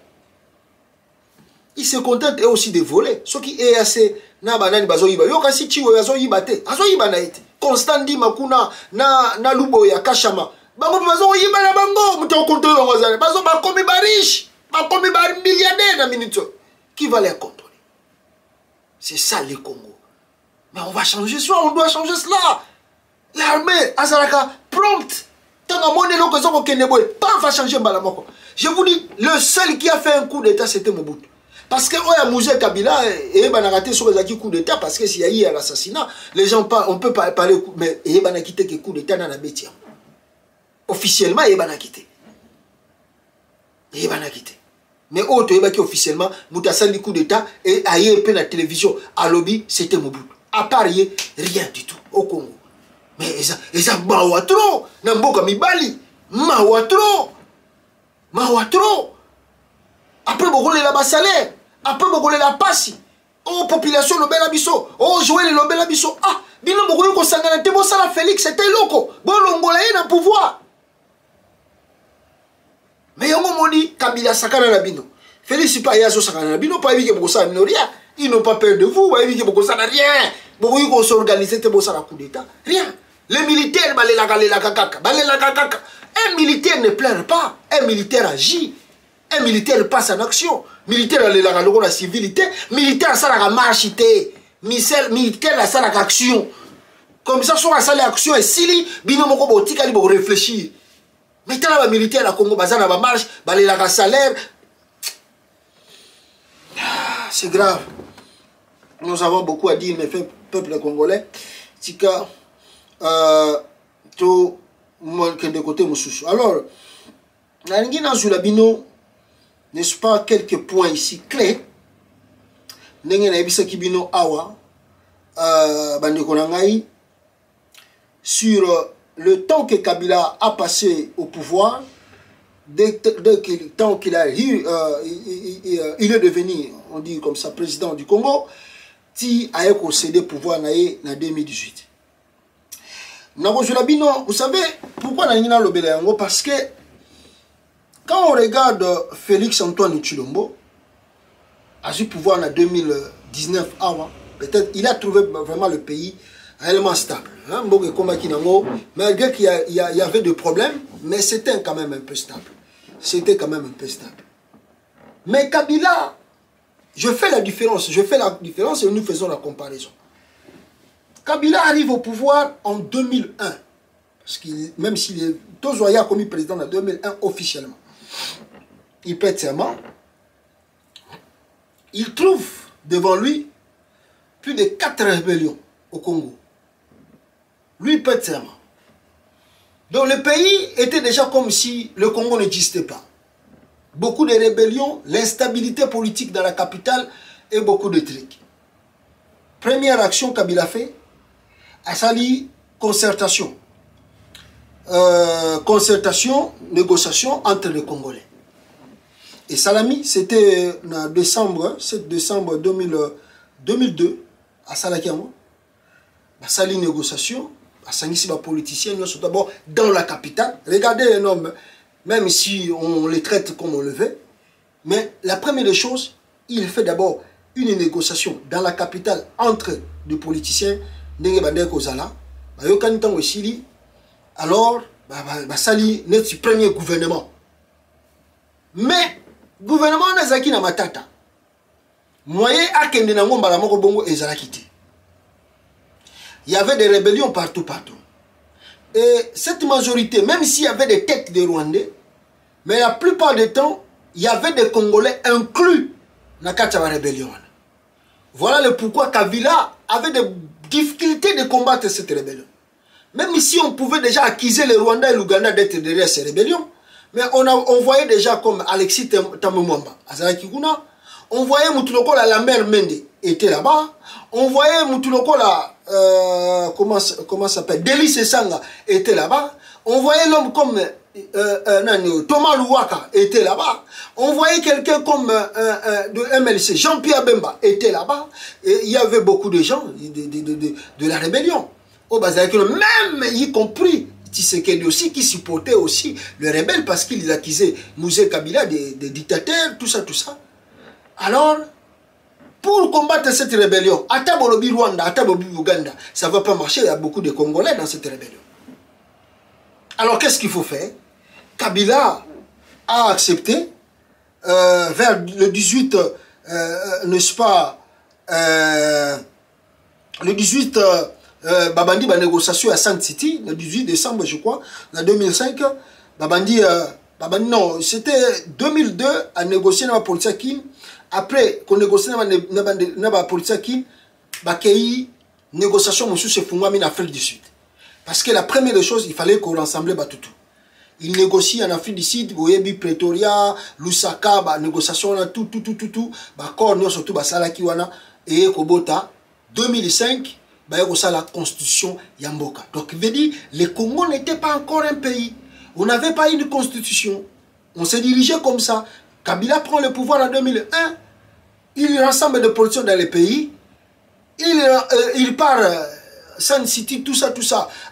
Ils se contentent aussi de voler. Ce qui EAC na banani bazo yiba. Yo kasi chiwo yazo yiba te. Azo yiba na ete. Constant di makuna na lubo ya kashama. Bango bazo yiba na bango. Muto contrôler bango zale. Bazo bakomi ba riche. Bakomi ba milliardaire na minute. Qui va les contrôler? C'est ça le Congo. Mais on va changer ça. On doit changer cela. L'armée azalaka prompt. Tant monnaie loko zoko keneboy. Pas va changer balamoko. Je vous dis, le seul qui a fait un coup d'état c'était Mobutu. Parce que Mouzé Kabila et raté sur les coup d'état parce que s'il y a eu l'assassinat, les gens on peut pas parler mais il a quitté que coup d'état dans la bêtise. Officiellement il a quitté. Il a quitté. Mais autre il a quitté officiellement, Moutassali coup d'état et ailleurs la télévision à lobby c'était Mobutu. À part rien du tout au Congo. Mais ils ont mawatro, namboka mibali, mawatro. Après beaucoup les la salaire. Après beaucoup la passi. Oh population lobel abisso. Oh jouer le lobel abisso. Ah, bino beaucoup ko sangana te bo sala Félix c'était loco. Bon longola na pouvoir. Mais yongo moni Kabila sakana na bino. Félix pas yazo sakana na bino pas éviter beaucoup ça minoria. Ils n'ont pas peur de vous, pas éviter beaucoup ça rien. Beaucoup ko s'organiser te bo sala coup d'état. Rien. Les militaires balela kaka. Un militaire ne pleure pas, un militaire agit. Un militaire passe en action. Militaire a la civilité. Militaire a la marche. Militaire a la action. Comme ça, sur la action et si bino moko botika li bo réfléchir. Mais tant la militaire à Congo bazana ba marche, balé la salaire. C'est grave. Nous avons beaucoup à dire mais fait peuple congolais. Tika to mon de côté mususu. Alors, na ngina zulabino n'est-ce pas quelques points ici clés awa sur le temps que Kabila a passé au pouvoir dès le temps qu'il a il est devenu on dit comme ça président du Congo qui a concédé pouvoir en 2018. Vous savez pourquoi parce que quand on regarde Félix Antoine Tshilombo, à ce pouvoir en 2019, peut-être il a trouvé vraiment le pays réellement stable. Malgré qu'il y avait des problèmes, mais c'était quand même un peu stable. C'était quand même un peu stable. Mais Kabila, je fais la différence et nous faisons la comparaison. Kabila arrive au pouvoir en 2001, parce que même s'il est Tozoya commis président en 2001 officiellement. Il pète serment. Il trouve devant lui plus de 4 rébellions au Congo. Lui pète serment. Donc le pays était déjà comme si le Congo n'existait pas. Beaucoup de rébellions, l'instabilité politique dans la capitale et beaucoup de trucs. Première action Kabila fait, a sali concertation. Négociation entre les Congolais. Et Salami, c'était en décembre, 7 décembre 2002, à Salakiamo. Sali négociation, à Sangisi, les politiciens, d'abord dans la capitale. Regardez un homme, même si on les traite comme on le veut. Mais la première des choses, il fait d'abord une négociation dans la capitale entre des politiciens, alors, sali notre premier gouvernement. Mais, gouvernement Nazaki na matata. Moyen akende na ngomba la moko bongo ezalakite. Il y avait des rébellions partout. Et cette majorité, même s'il y avait des têtes de Rwandais, mais la plupart du temps, il y avait des Congolais inclus dans la rébellion. Voilà le pourquoi Kabila avait des difficultés de combattre cette rébellion. Même si on pouvait déjà accuser les Rwandais et l'Ouganda d'être derrière ces rébellions, mais on voyait déjà comme Alexis Tamumwamba, Azalakiguna, on voyait Moutulokola Lambert Mende était là-bas, on voyait Moutulokola, comment ça s'appelle, Delis Sanga était là-bas, on voyait l'homme comme Thomas Louaka était là-bas, on voyait quelqu'un comme de MLC, Jean-Pierre Bemba était là-bas, et il y avait beaucoup de gens de la rébellion. Au même y compris Tshisekedi aussi qui supportait aussi le rebelle parce qu'il accusait Mouzé Kabila des dictateurs, tout ça. Alors, pour combattre cette rébellion, à Tabolobi Rwanda, à Tabolobi Ouganda, ça ne va pas marcher, il y a beaucoup de Congolais dans cette rébellion. Alors, qu'est-ce qu'il faut faire? Kabila a accepté, vers le 18, n'est-ce pas, le 18... Babandi a négociation à Saint City le 18 décembre je crois en 2005 Babandi non c'était 2002 à négocier dans la politique après qu'on négocie dans la politique bakei négociation monsieur se fungami en Afrique du Sud parce que la première des choses il fallait qu'on rassemble Batutu. Il négocie en Afrique du Sud, Boyebi, Pretoria, Lusaka, négociation tout bakor surtout basalaki wana et Kobota 2005 la constitution Yamboka. Donc, il veut dire, le Congo n'était pas encore un pays. On n'avait pas une constitution. On s'est dirigé comme ça. Kabila prend le pouvoir en 2001. Il rassemble des politiciens dans les pays. Il part Sun City, tout ça.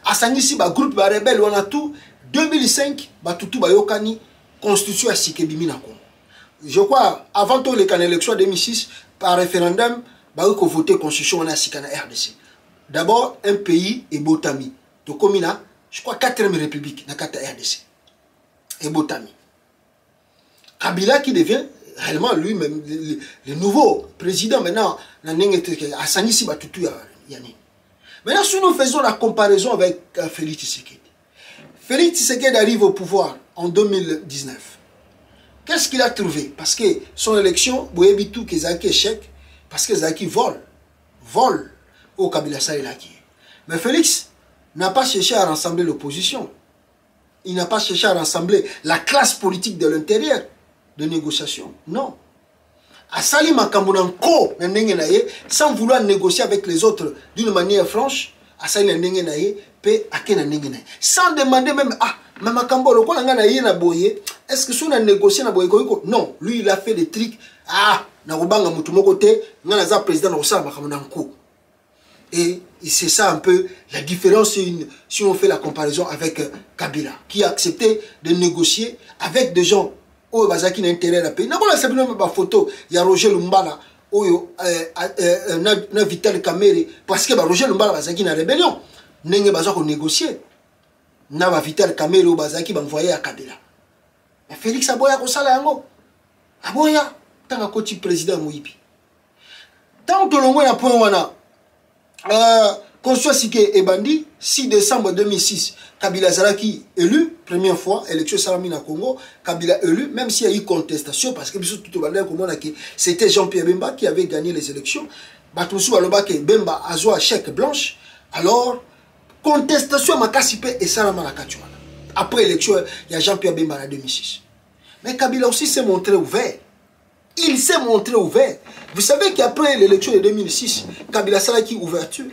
À Sangisi, groupe rebelle, on a tout. 2005, Tutu Bayokani, constitution à Sikebimi na Congo. Je crois, avant tout l'élection 2006, par référendum, il faut voter constitution on a Sikana RDC. D'abord, un pays est Botami. Donc, comme il a, je crois, 4e république dans la RDC. Et Botami. Kabila qui devient réellement lui-même le nouveau président maintenant, à Sanisi Batutu Yanni. Maintenant, si nous faisons la comparaison avec Félix Tshisekedi. Félix Tshisekedi arrive au pouvoir en 2019. Qu'est-ce qu'il a trouvé? Parce que son élection, Boyebitou, qui a échec, parce que Zaki vole au Kabila Saïlaki. Mais Félix n'a pas cherché à rassembler l'opposition. Il n'a pas cherché à rassembler la classe politique de l'intérieur de négociation. Non. Asali Makambunanko, sans vouloir négocier avec les autres d'une manière franche, Asali Nengenaye, sans demander même, Makambo, le quoi na boye, est-ce que si on a négocié na boye non, lui il a fait des trucs, Narubanga Mutumokote, Nanaza président Rosa Makamunanko. Et c'est ça un peu la différence si on fait la comparaison avec Kabila, qui a accepté de négocier avec des gens au Bazaki n'a intérêt à la paix. N'a pas photo, il y a Roger Lumbala, na Vital Kamere, parce que Roger Lumbala Bazaki n'a rébellion. N'engue Bazako négocier. Na Vital Kamere au Bazaki envoyé à Kabila. Mais Félix Aboya Kosala Yango. Aboya, tant que coach président Mouipi. Tant que l'on a point wana. Konso Sike Ebandi, 6 décembre 2006, Kabila Zalaki élu, première fois, élection Salamina Congo, Kabila élu, même s'il y a eu contestation, parce que c'était Jean-Pierre Bemba qui avait gagné les élections, Batoussou Alobake Bemba a joué à chèque blanche, alors, contestation Makasipe et Salamana Kachouana. Après l'élection, il y a Jean-Pierre Bemba en 2006. Mais Kabila aussi s'est montré ouvert. Il s'est montré ouvert. Vous savez qu'après l'élection de 2006, Kabila Salaki ouverture,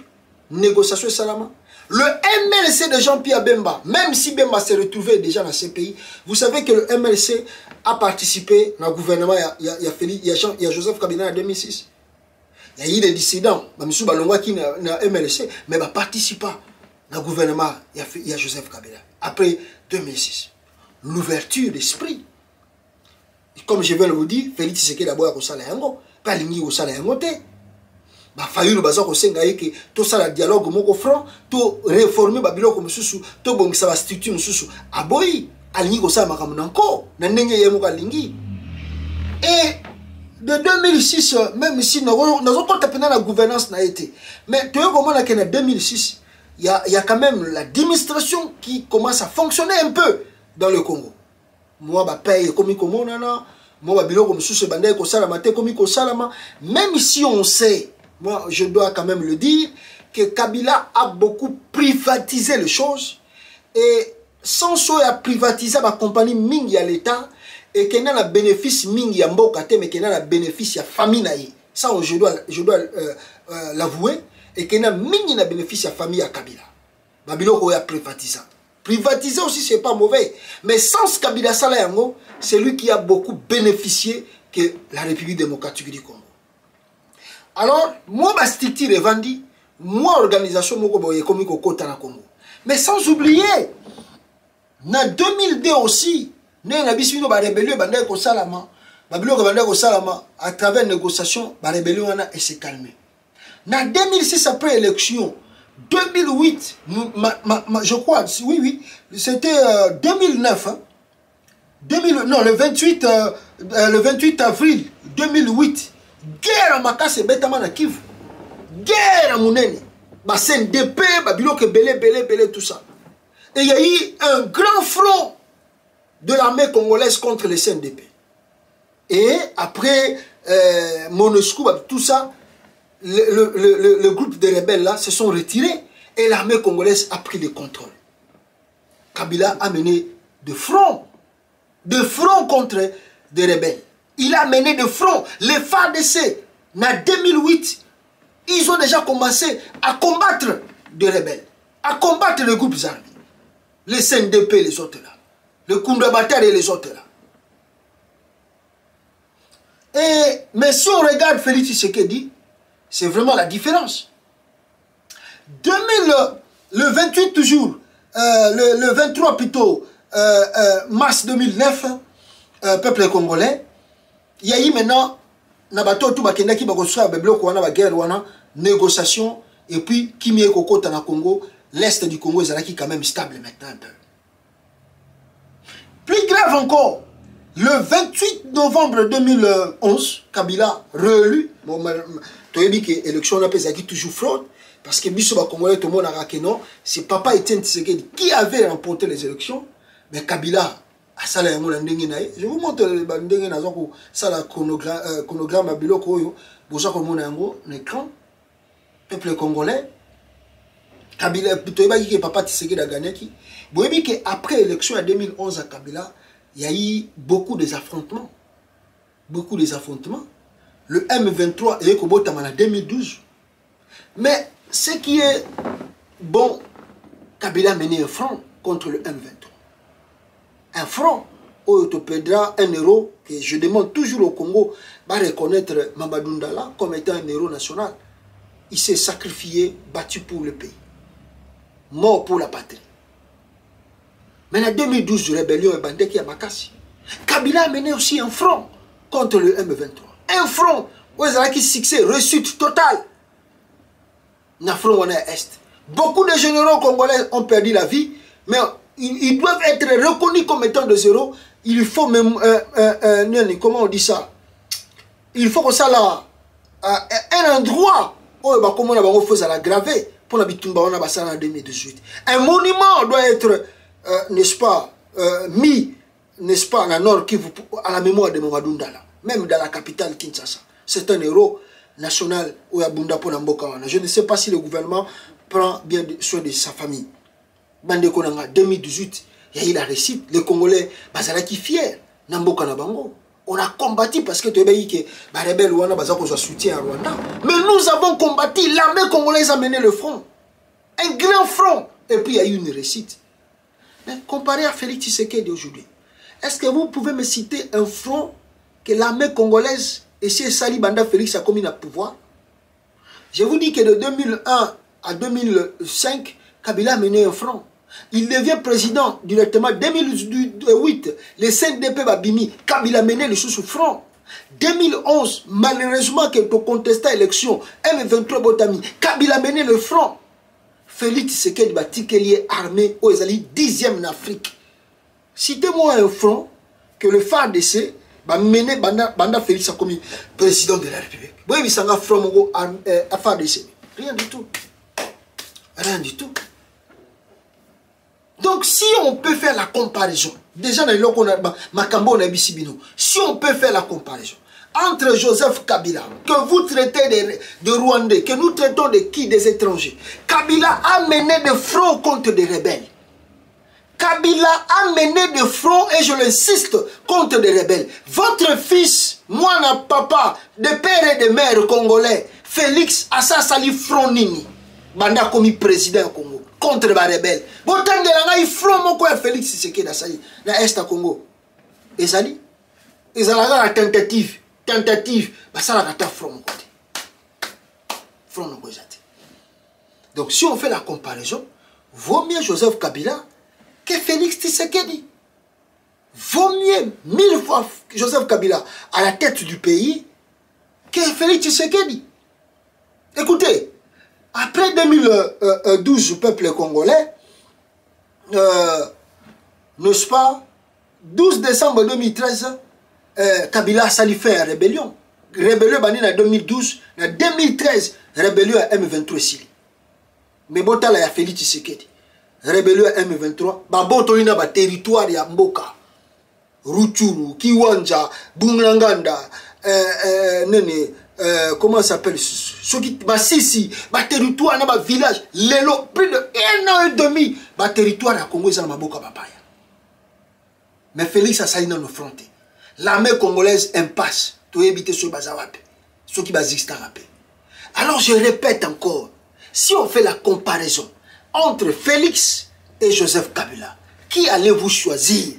négociation Salama. Le MLC de Jean-Pierre Bemba, même si Bemba s'est retrouvé déjà dans ce pays, vous savez que le MLC a participé dans le gouvernement, il y a Joseph Kabila en 2006. Il y a eu des dissidents, M. Balongwa qui n'a MLC, mais il participe dans le gouvernement, il y a Joseph Kabila, après 2006. l'ouverture d'esprit. Comme je viens de vous dire, Félix Tshisekedi d'abord au sala yango, pas lingi au sala yango te. Ba fayu baza ko senga yeke to sala dialogue moko franc, to réformer ba biloko mususu, to bongisa ba structure mususu. Aboyi alingi ko sala makambo nanko, na ndenge yemo ka lingi. Et de 2006, même si nous avons pas la gouvernance n'a été, mais tu vois comment en 2006, il y a quand même l'administration qui commence à fonctionner un peu dans le Congo. Moi, je paye comme moi, même si on sait, moi, je dois quand même le dire, que Kabila a beaucoup privatisé les choses, et sans ça, a privatisé la compagnie Mingi à l'État, et qu'il y a un bénéfice mingi à Mboka, mais qu'il y a un bénéfice à famille. Ça, je dois l'avouer, et qu'il y a un bénéfice à famille à Kabila. Babilo a privatisé. Privatiser aussi, ce n'est pas mauvais. Mais sans Kabila Salayango, c'est lui qui a beaucoup bénéficié que la République démocratique du Congo. Alors, moi, ma structure est vendue, moi, organisation, Congo. Mais sans oublier, en 2002 aussi, la rébellion à travers négociation, la rébellion s'est calmée. En 2006, après l'élection, 2008, je crois, oui, c'était 2009, hein, non, le 28 avril 2008, guerre à Makase et Betamana Kivu, guerre à Mounene, CNDP, Babilok, Belé, tout ça. Et il y a eu un grand front de l'armée congolaise contre les CNDP. Et après MONUSCO, tout ça, le groupe de rebelles là se sont retirés et l'armée congolaise a pris le contrôle. Kabila a mené de front contre des rebelles. Il a mené de front. Les FARDC, en 2008, ils ont déjà commencé à combattre des rebelles, à combattre les groupes armés. Les CNDP et les autres là. Le Koundabatar et les autres là. Mais si on regarde Félix Tshisekedi, c'est vraiment la différence. Le 28 toujours, le 23 plutôt, mars 2009, peuple congolais, il y a eu maintenant, négociation, et puis, Kimie Koko Tana Congo, l'Est du Congo est quand même stable maintenant un peu. Plus grave encore, le 28 novembre 2011, Kabila réélu, tu as dit que l'élection n'a pas été toujours fraude, parce que Bissouba Congolais, tout le monde a raqué non, c'est Papa Etienne Tshisekedi qui avait remporté les élections, mais Kabila a ça là, je vous montre le chronogramme à Biloko, vous avez un écran, peuple congolais, Kabila, tu as dit que Papa Tshisekedi a gagné qui, vous avez dit qu'après l'élection en 2011 à Kabila, il y a eu beaucoup des affrontements. Beaucoup des affrontements. Le M23 est au en 2012. Mais ce qui est bon, Kabila a mené un front contre le M23. Un front où Autopédra, un héros que je demande toujours au Congo, va reconnaître Mamadou Ndala comme étant un héros national. Il s'est sacrifié, battu pour le pays. Mort pour la patrie. Mais en 2012, la rébellion est bandée qui a Makassi. Kabila a mené aussi un front contre le M23. Un front où il y a un succès, réussite totale. Dans le front est. Beaucoup de généraux congolais ont perdu la vie, mais ils doivent être reconnus comme étant de zéro. Il faut même, comment on dit ça? Il faut que ça là, un endroit où on va la graver pour la bitumba en 2018. Un monument doit être, n'est-ce pas, mis, n'est-ce pas, en nord Kivu à la mémoire de Mamadou Ndala, même dans la capitale Kinshasa. C'est un héros national où il y a Bunda pour Nambokawana. Je ne sais pas si le gouvernement prend bien soin de sa famille. Bande Konanga 2018, il y a eu la réussite. Les Congolais, Bazalaki fiers, Nambokana Bango. On a combattu parce que tu as dit que les rebelles Rwanda ont soutien à Rwanda. Mais nous avons combattu, l'armée congolaise a mené le front. Un grand front. Et puis il y a eu une réussite. Mais comparé à Félix Tshisekedi d'aujourd'hui, est-ce que vous pouvez me citer un front que l'armée congolaise et chez Sali Banda Félix a commis le pouvoir? Je vous dis que de 2001 à 2005, Kabila a mené un front. Il devient président directement. 2008, les CNDP Babimi, Kabila mené le sous-front. 2011, malheureusement, que tu contesté l'élection, M23 Botami, Kabila mené le front. Félix Tshisekedi Batikelier armé aux alliés 10e en Afrique. Citez-moi un front que le FARDC va mener Banda Félix a commis président de la République. Oui, mais ça va front à FARDC. Rien du tout. Rien du tout. Donc, si on peut faire la comparaison, déjà dans le si on peut faire la comparaison entre Joseph Kabila, que vous traitez de Rwandais, que nous traitons de qui? Des étrangers. Kabila a mené des fronts contre des rebelles. Kabila a mené des fronts, et je l'insiste, contre des rebelles. Votre fils, moi, papa, de père et de mère congolais, Félix Asasali Fronini, Banda commis président Congo, contre les rebelles. Botan de la il front mon quoi Félix Tshisekedi Asali, na Est à Congo. Ezali, la tentative, bah ça la gata front mon côté. Front mon côté. Donc si on fait la comparaison, vaut mieux Joseph Kabila que Félix Tshisekedi. Vaut mieux 1000 fois Joseph Kabila à la tête du pays que Félix Tshisekedi. Écoutez, après 2012, le peuple congolais, n'est-ce pas, 12 décembre 2013, Kabila a sali fait une rébellion. Rébellion en 2012, en 2013, rébellion à M23 Sili. Mais bon, il y a Félix Tshisekedi. Rébellion à M23, baboto ina ba territoire ya Mboka. Ruchuru, Kiwanja, Bunganganda, comment ça s'appelle? Sisi, ba territoire na ba village, lelo, plus de 1 an et demi, ba territoire ya Congo za Maboka Papaya. Mais Félix a sali dans le front. L'armée congolaise impasse, to éviter ce bazawape, ce qui baziste à rappeler. Alors je répète encore, si on fait la comparaison entre Félix et Joseph Kabila, qui allez-vous choisir?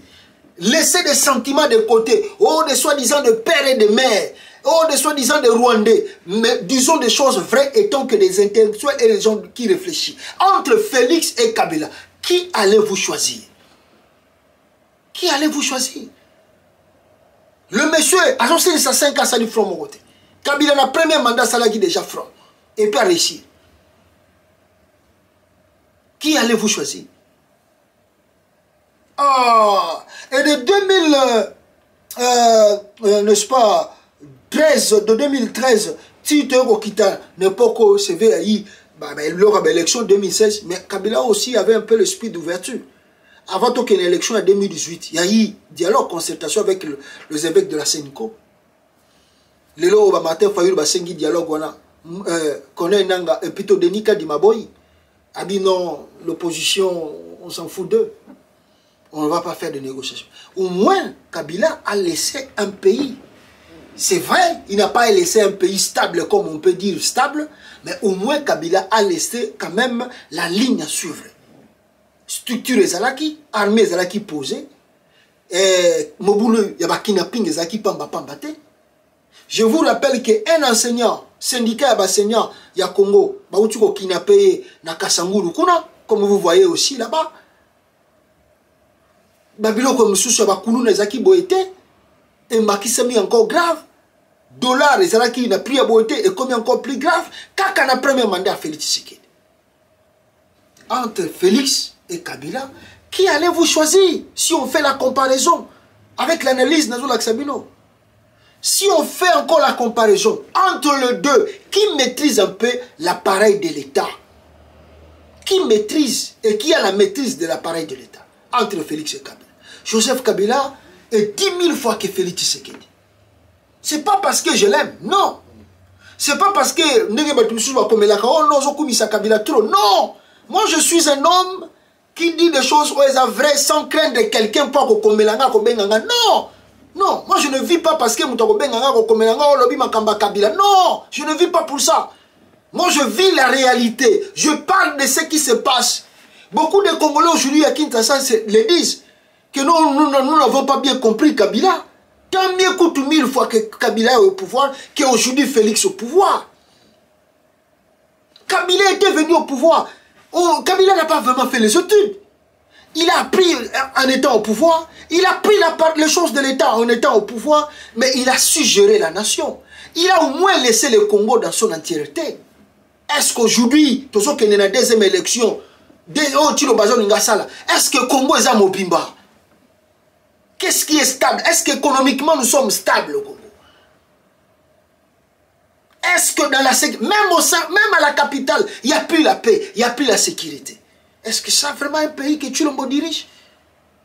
Laissez des sentiments de côté, oh, des soi-disant de père et de mère, oh, des soi-disant de Rwandais, mais disons des choses vraies étant que des intellectuels et des gens qui réfléchissent. Entre Félix et Kabila, qui allez-vous choisir? Qui allez-vous choisir? Le monsieur, annoncé de sa 5 ans, ça lui front mon côté. Kabila, le premier mandat, ça l'a dit déjà front. Et puis à réussir. Qui allez-vous choisir? Ah, et de 2000, n'est-ce pas, 13, de 2013, si tu as quitté n'importe quoi, c'est vrai, lors de l'élection 2016, mais Kabila aussi avait un peu l'esprit d'ouverture. Avant qu'il y ait l'élection en 2018, il y a eu dialogue, concertation avec les évêques de la Sénico. Le lo ba matin fayu ba sengi dialogue wana connaît nanga et plutôt Denika di Maboyi. A dit non, l'opposition, on s'en fout d'eux. On ne va pas faire de négociations. Au moins, Kabila a laissé un pays. C'est vrai, il n'a pas laissé un pays stable, comme on peut dire stable, mais au moins Kabila a laissé quand même la ligne à suivre. Structure ezalaki, armée ezalaki posée, Moboulou, il y a kidnapping ezalaki pamba pambate. Je vous rappelle qu'un enseignant, syndicat d'enseignants, il y a Congo, il y a kidnappé na Kasangulu, comme vous voyez aussi là-bas. Babylone comme sous sur Bakoulou nezaki boité et Makisami encore grave. Dollar ezalaki na prix à boité et comme encore plus grave. Kaka na premier mandat à Félix Tshisekedi. Entre Félix et Kabila, qui allez-vous choisir si on fait la comparaison avec l'analyse Nazoula Sabino? Si on fait encore la comparaison entre les deux, qui maîtrise un peu l'appareil de l'État? Qui maîtrise et qui a la maîtrise de l'appareil de l'État? Entre Félix et Kabila. Joseph Kabila est 10 000 fois que Félix Tshisekedi. Ce n'est pas parce que je l'aime, non. Ce n'est pas parce que non. Moi je suis un homme qui dit des choses vraies sans craindre quelqu'un pour que non. Non, moi je ne vis pas parce que non, je ne vis pas pour ça. Moi je vis la réalité. Je parle de ce qui se passe. Beaucoup de Congolais aujourd'hui à Kinshasa le disent que nous n'avons pas bien compris Kabila. Tant mieux coûte 1000 fois que Kabila est au pouvoir qu'aujourd'hui Félix au pouvoir. Kabila était venu au pouvoir. Kabila n'a pas vraiment fait les études. Il a appris en étant au pouvoir, il a pris les choses de l'État en étant au pouvoir, mais il a su gérer la nation. Il a au moins laissé le Congo dans son entièreté. Est-ce qu'aujourd'hui, tout ce qui est dans la deuxième élection, est-ce que le Congo est à Mobimba? Qu'est-ce qui est stable? Est-ce qu'économiquement nous sommes stables au Congo? Est-ce que dans la sécurité, même à la capitale, il n'y a plus la paix, il n'y a plus la sécurité? Est-ce que c'est vraiment un pays que Tshilombo dirige?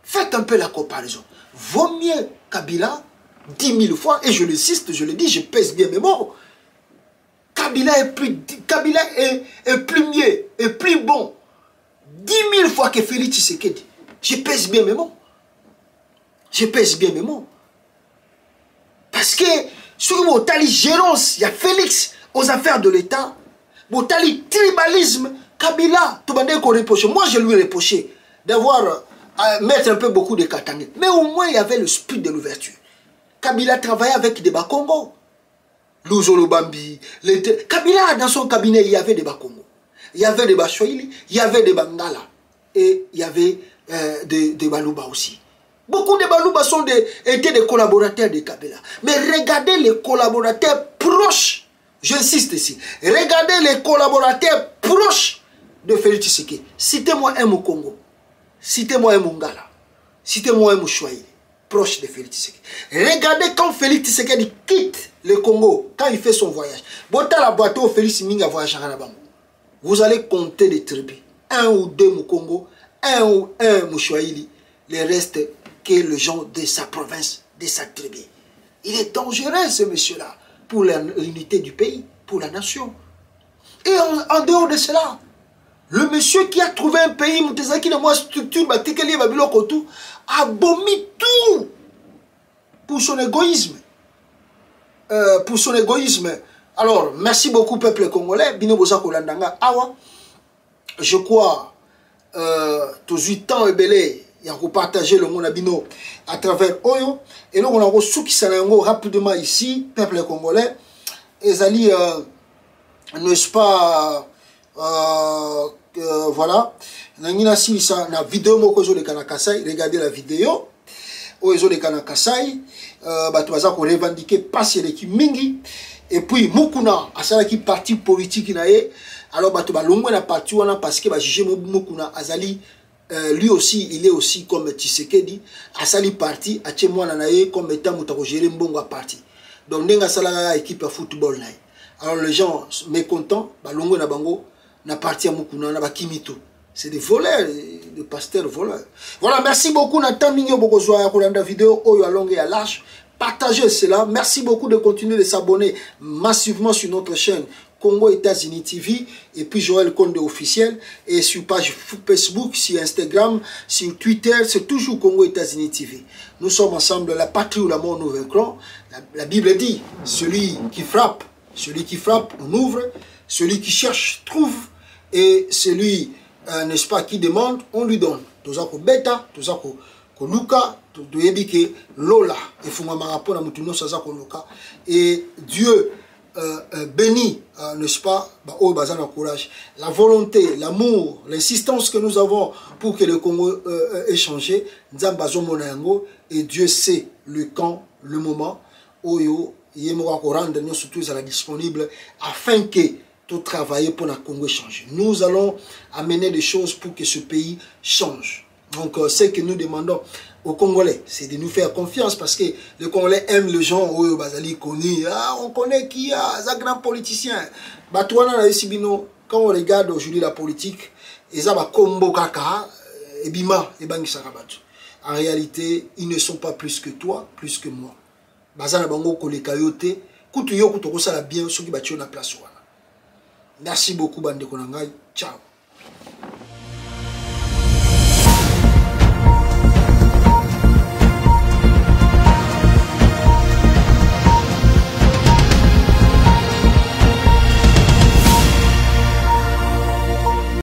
Faites un peu la comparaison. Vaut mieux Kabila 10 000 fois, et je l'insiste, je le dis, je pèse bien mes mots. Kabila est plus mieux, et plus bon 10 000 fois que Félix Tshisekedi. Je pèse bien mes mots. Je pèse bien mes mots. Parce que sur mon gérance, il y a Félix aux affaires de l'État. Mon tribalisme, Kabila, tout le monde reproche. Moi, je lui ai reproché d'avoir mettre un peu beaucoup de Katangé. Mais au moins, il y avait le spirit de l'ouverture. Kabila travaillait avec des Bakongo. Luzolo Bambi. Kabila, dans son cabinet, il y avait des Bakongo. Il y avait des Bachouili, il y avait des Bangala. Et il y avait des Baluba aussi. Beaucoup de Baluba étaient des collaborateurs de Kabila. Mais regardez les collaborateurs proches. J'insiste ici. Regardez les collaborateurs proches de Félix Tshisekedi. Citez-moi un Mukongo. Citez-moi un Mungala. Citez-moi un Mouchouaï. Proche de Félix Tshisekedi. Regardez quand Félix Tshisekedi quitte le Congo, quand il fait son voyage. Bota la boîte où Félix Minga voyage à Rabango. Vous allez compter les tribus. Un ou deux Mukongo, un Mouchouaïli. Les restes que les gens de sa province, de sa tribu. Il est dangereux ce monsieur-là pour l'unité du pays, pour la nation. Et en dehors de cela, le monsieur qui a trouvé un pays, Moutezaki, de moi structure, a vomi tout pour son égoïsme. Pour son égoïsme. Alors, merci beaucoup, peuple congolais. Bino Boza Kolandanga. Awa, je crois, tous 8 ans et belé, il y a repartagé le monde à Bino à travers Oyo. Et donc, on a reçu qui s'en rapidement ici, peuple congolais. Et Zali, n'est-ce pas, voilà. Nangina si ça na vidéo moko zo de Kanakasai, regardez la vidéo. Oyo de Kanakasai, bato baza ko revendiquer passer les mingi. Et puis Mukuna asala ki parti politique na ye. Alors bato ba longwe na parti wana parce que ba juger Mukuna azali lui aussi il est aussi comme Tshisekedi asali parti atie mwana na ye comme étant mutako gérer mbongo a parti. Donc ndenga sala équipe de football na ye. Alors les gens mécontents ba longwe na bango na parti à Mukuna na ba Kimito. C'est des voleurs, des pasteurs voleurs. Voilà, merci beaucoup Nathan Migno Bokozwa pour la vidéo Oyo à longue et à large. Partagez cela. Merci beaucoup de continuer de s'abonner massivement sur notre chaîne Congo États-Unis TV et puis Joël Konde officiel et sur page Facebook, sur Instagram, sur Twitter, c'est toujours Congo États-Unis TV. Nous sommes ensemble, la patrie ou la mort nous vaincrons. La Bible dit, celui qui frappe, on ouvre, celui qui cherche, trouve, et celui, n'est-ce pas, qui demande, on lui donne. Tozako beta, tozako luka, toyebike lola, et fumamarapo mutuno sazako luka. Et Dieu bénit, n'est-ce pas, au bazar courage, la volonté, l'amour, l'insistance que nous avons pour que le Congo ait changé, et Dieu sait le quand, le moment, où il rendre nous surtout disponible afin que tout travailler pour le Congo changer. Nous allons amener des choses pour que ce pays change. Donc, ce que nous demandons aux Congolais, c'est de nous faire confiance parce que les Congolais aiment les gens où on connaît qui a un grand politicien. Quand on regarde aujourd'hui la politique, en réalité, ils ne sont pas plus que toi, plus que moi. Merci beaucoup, Bande Konangai. Ciao.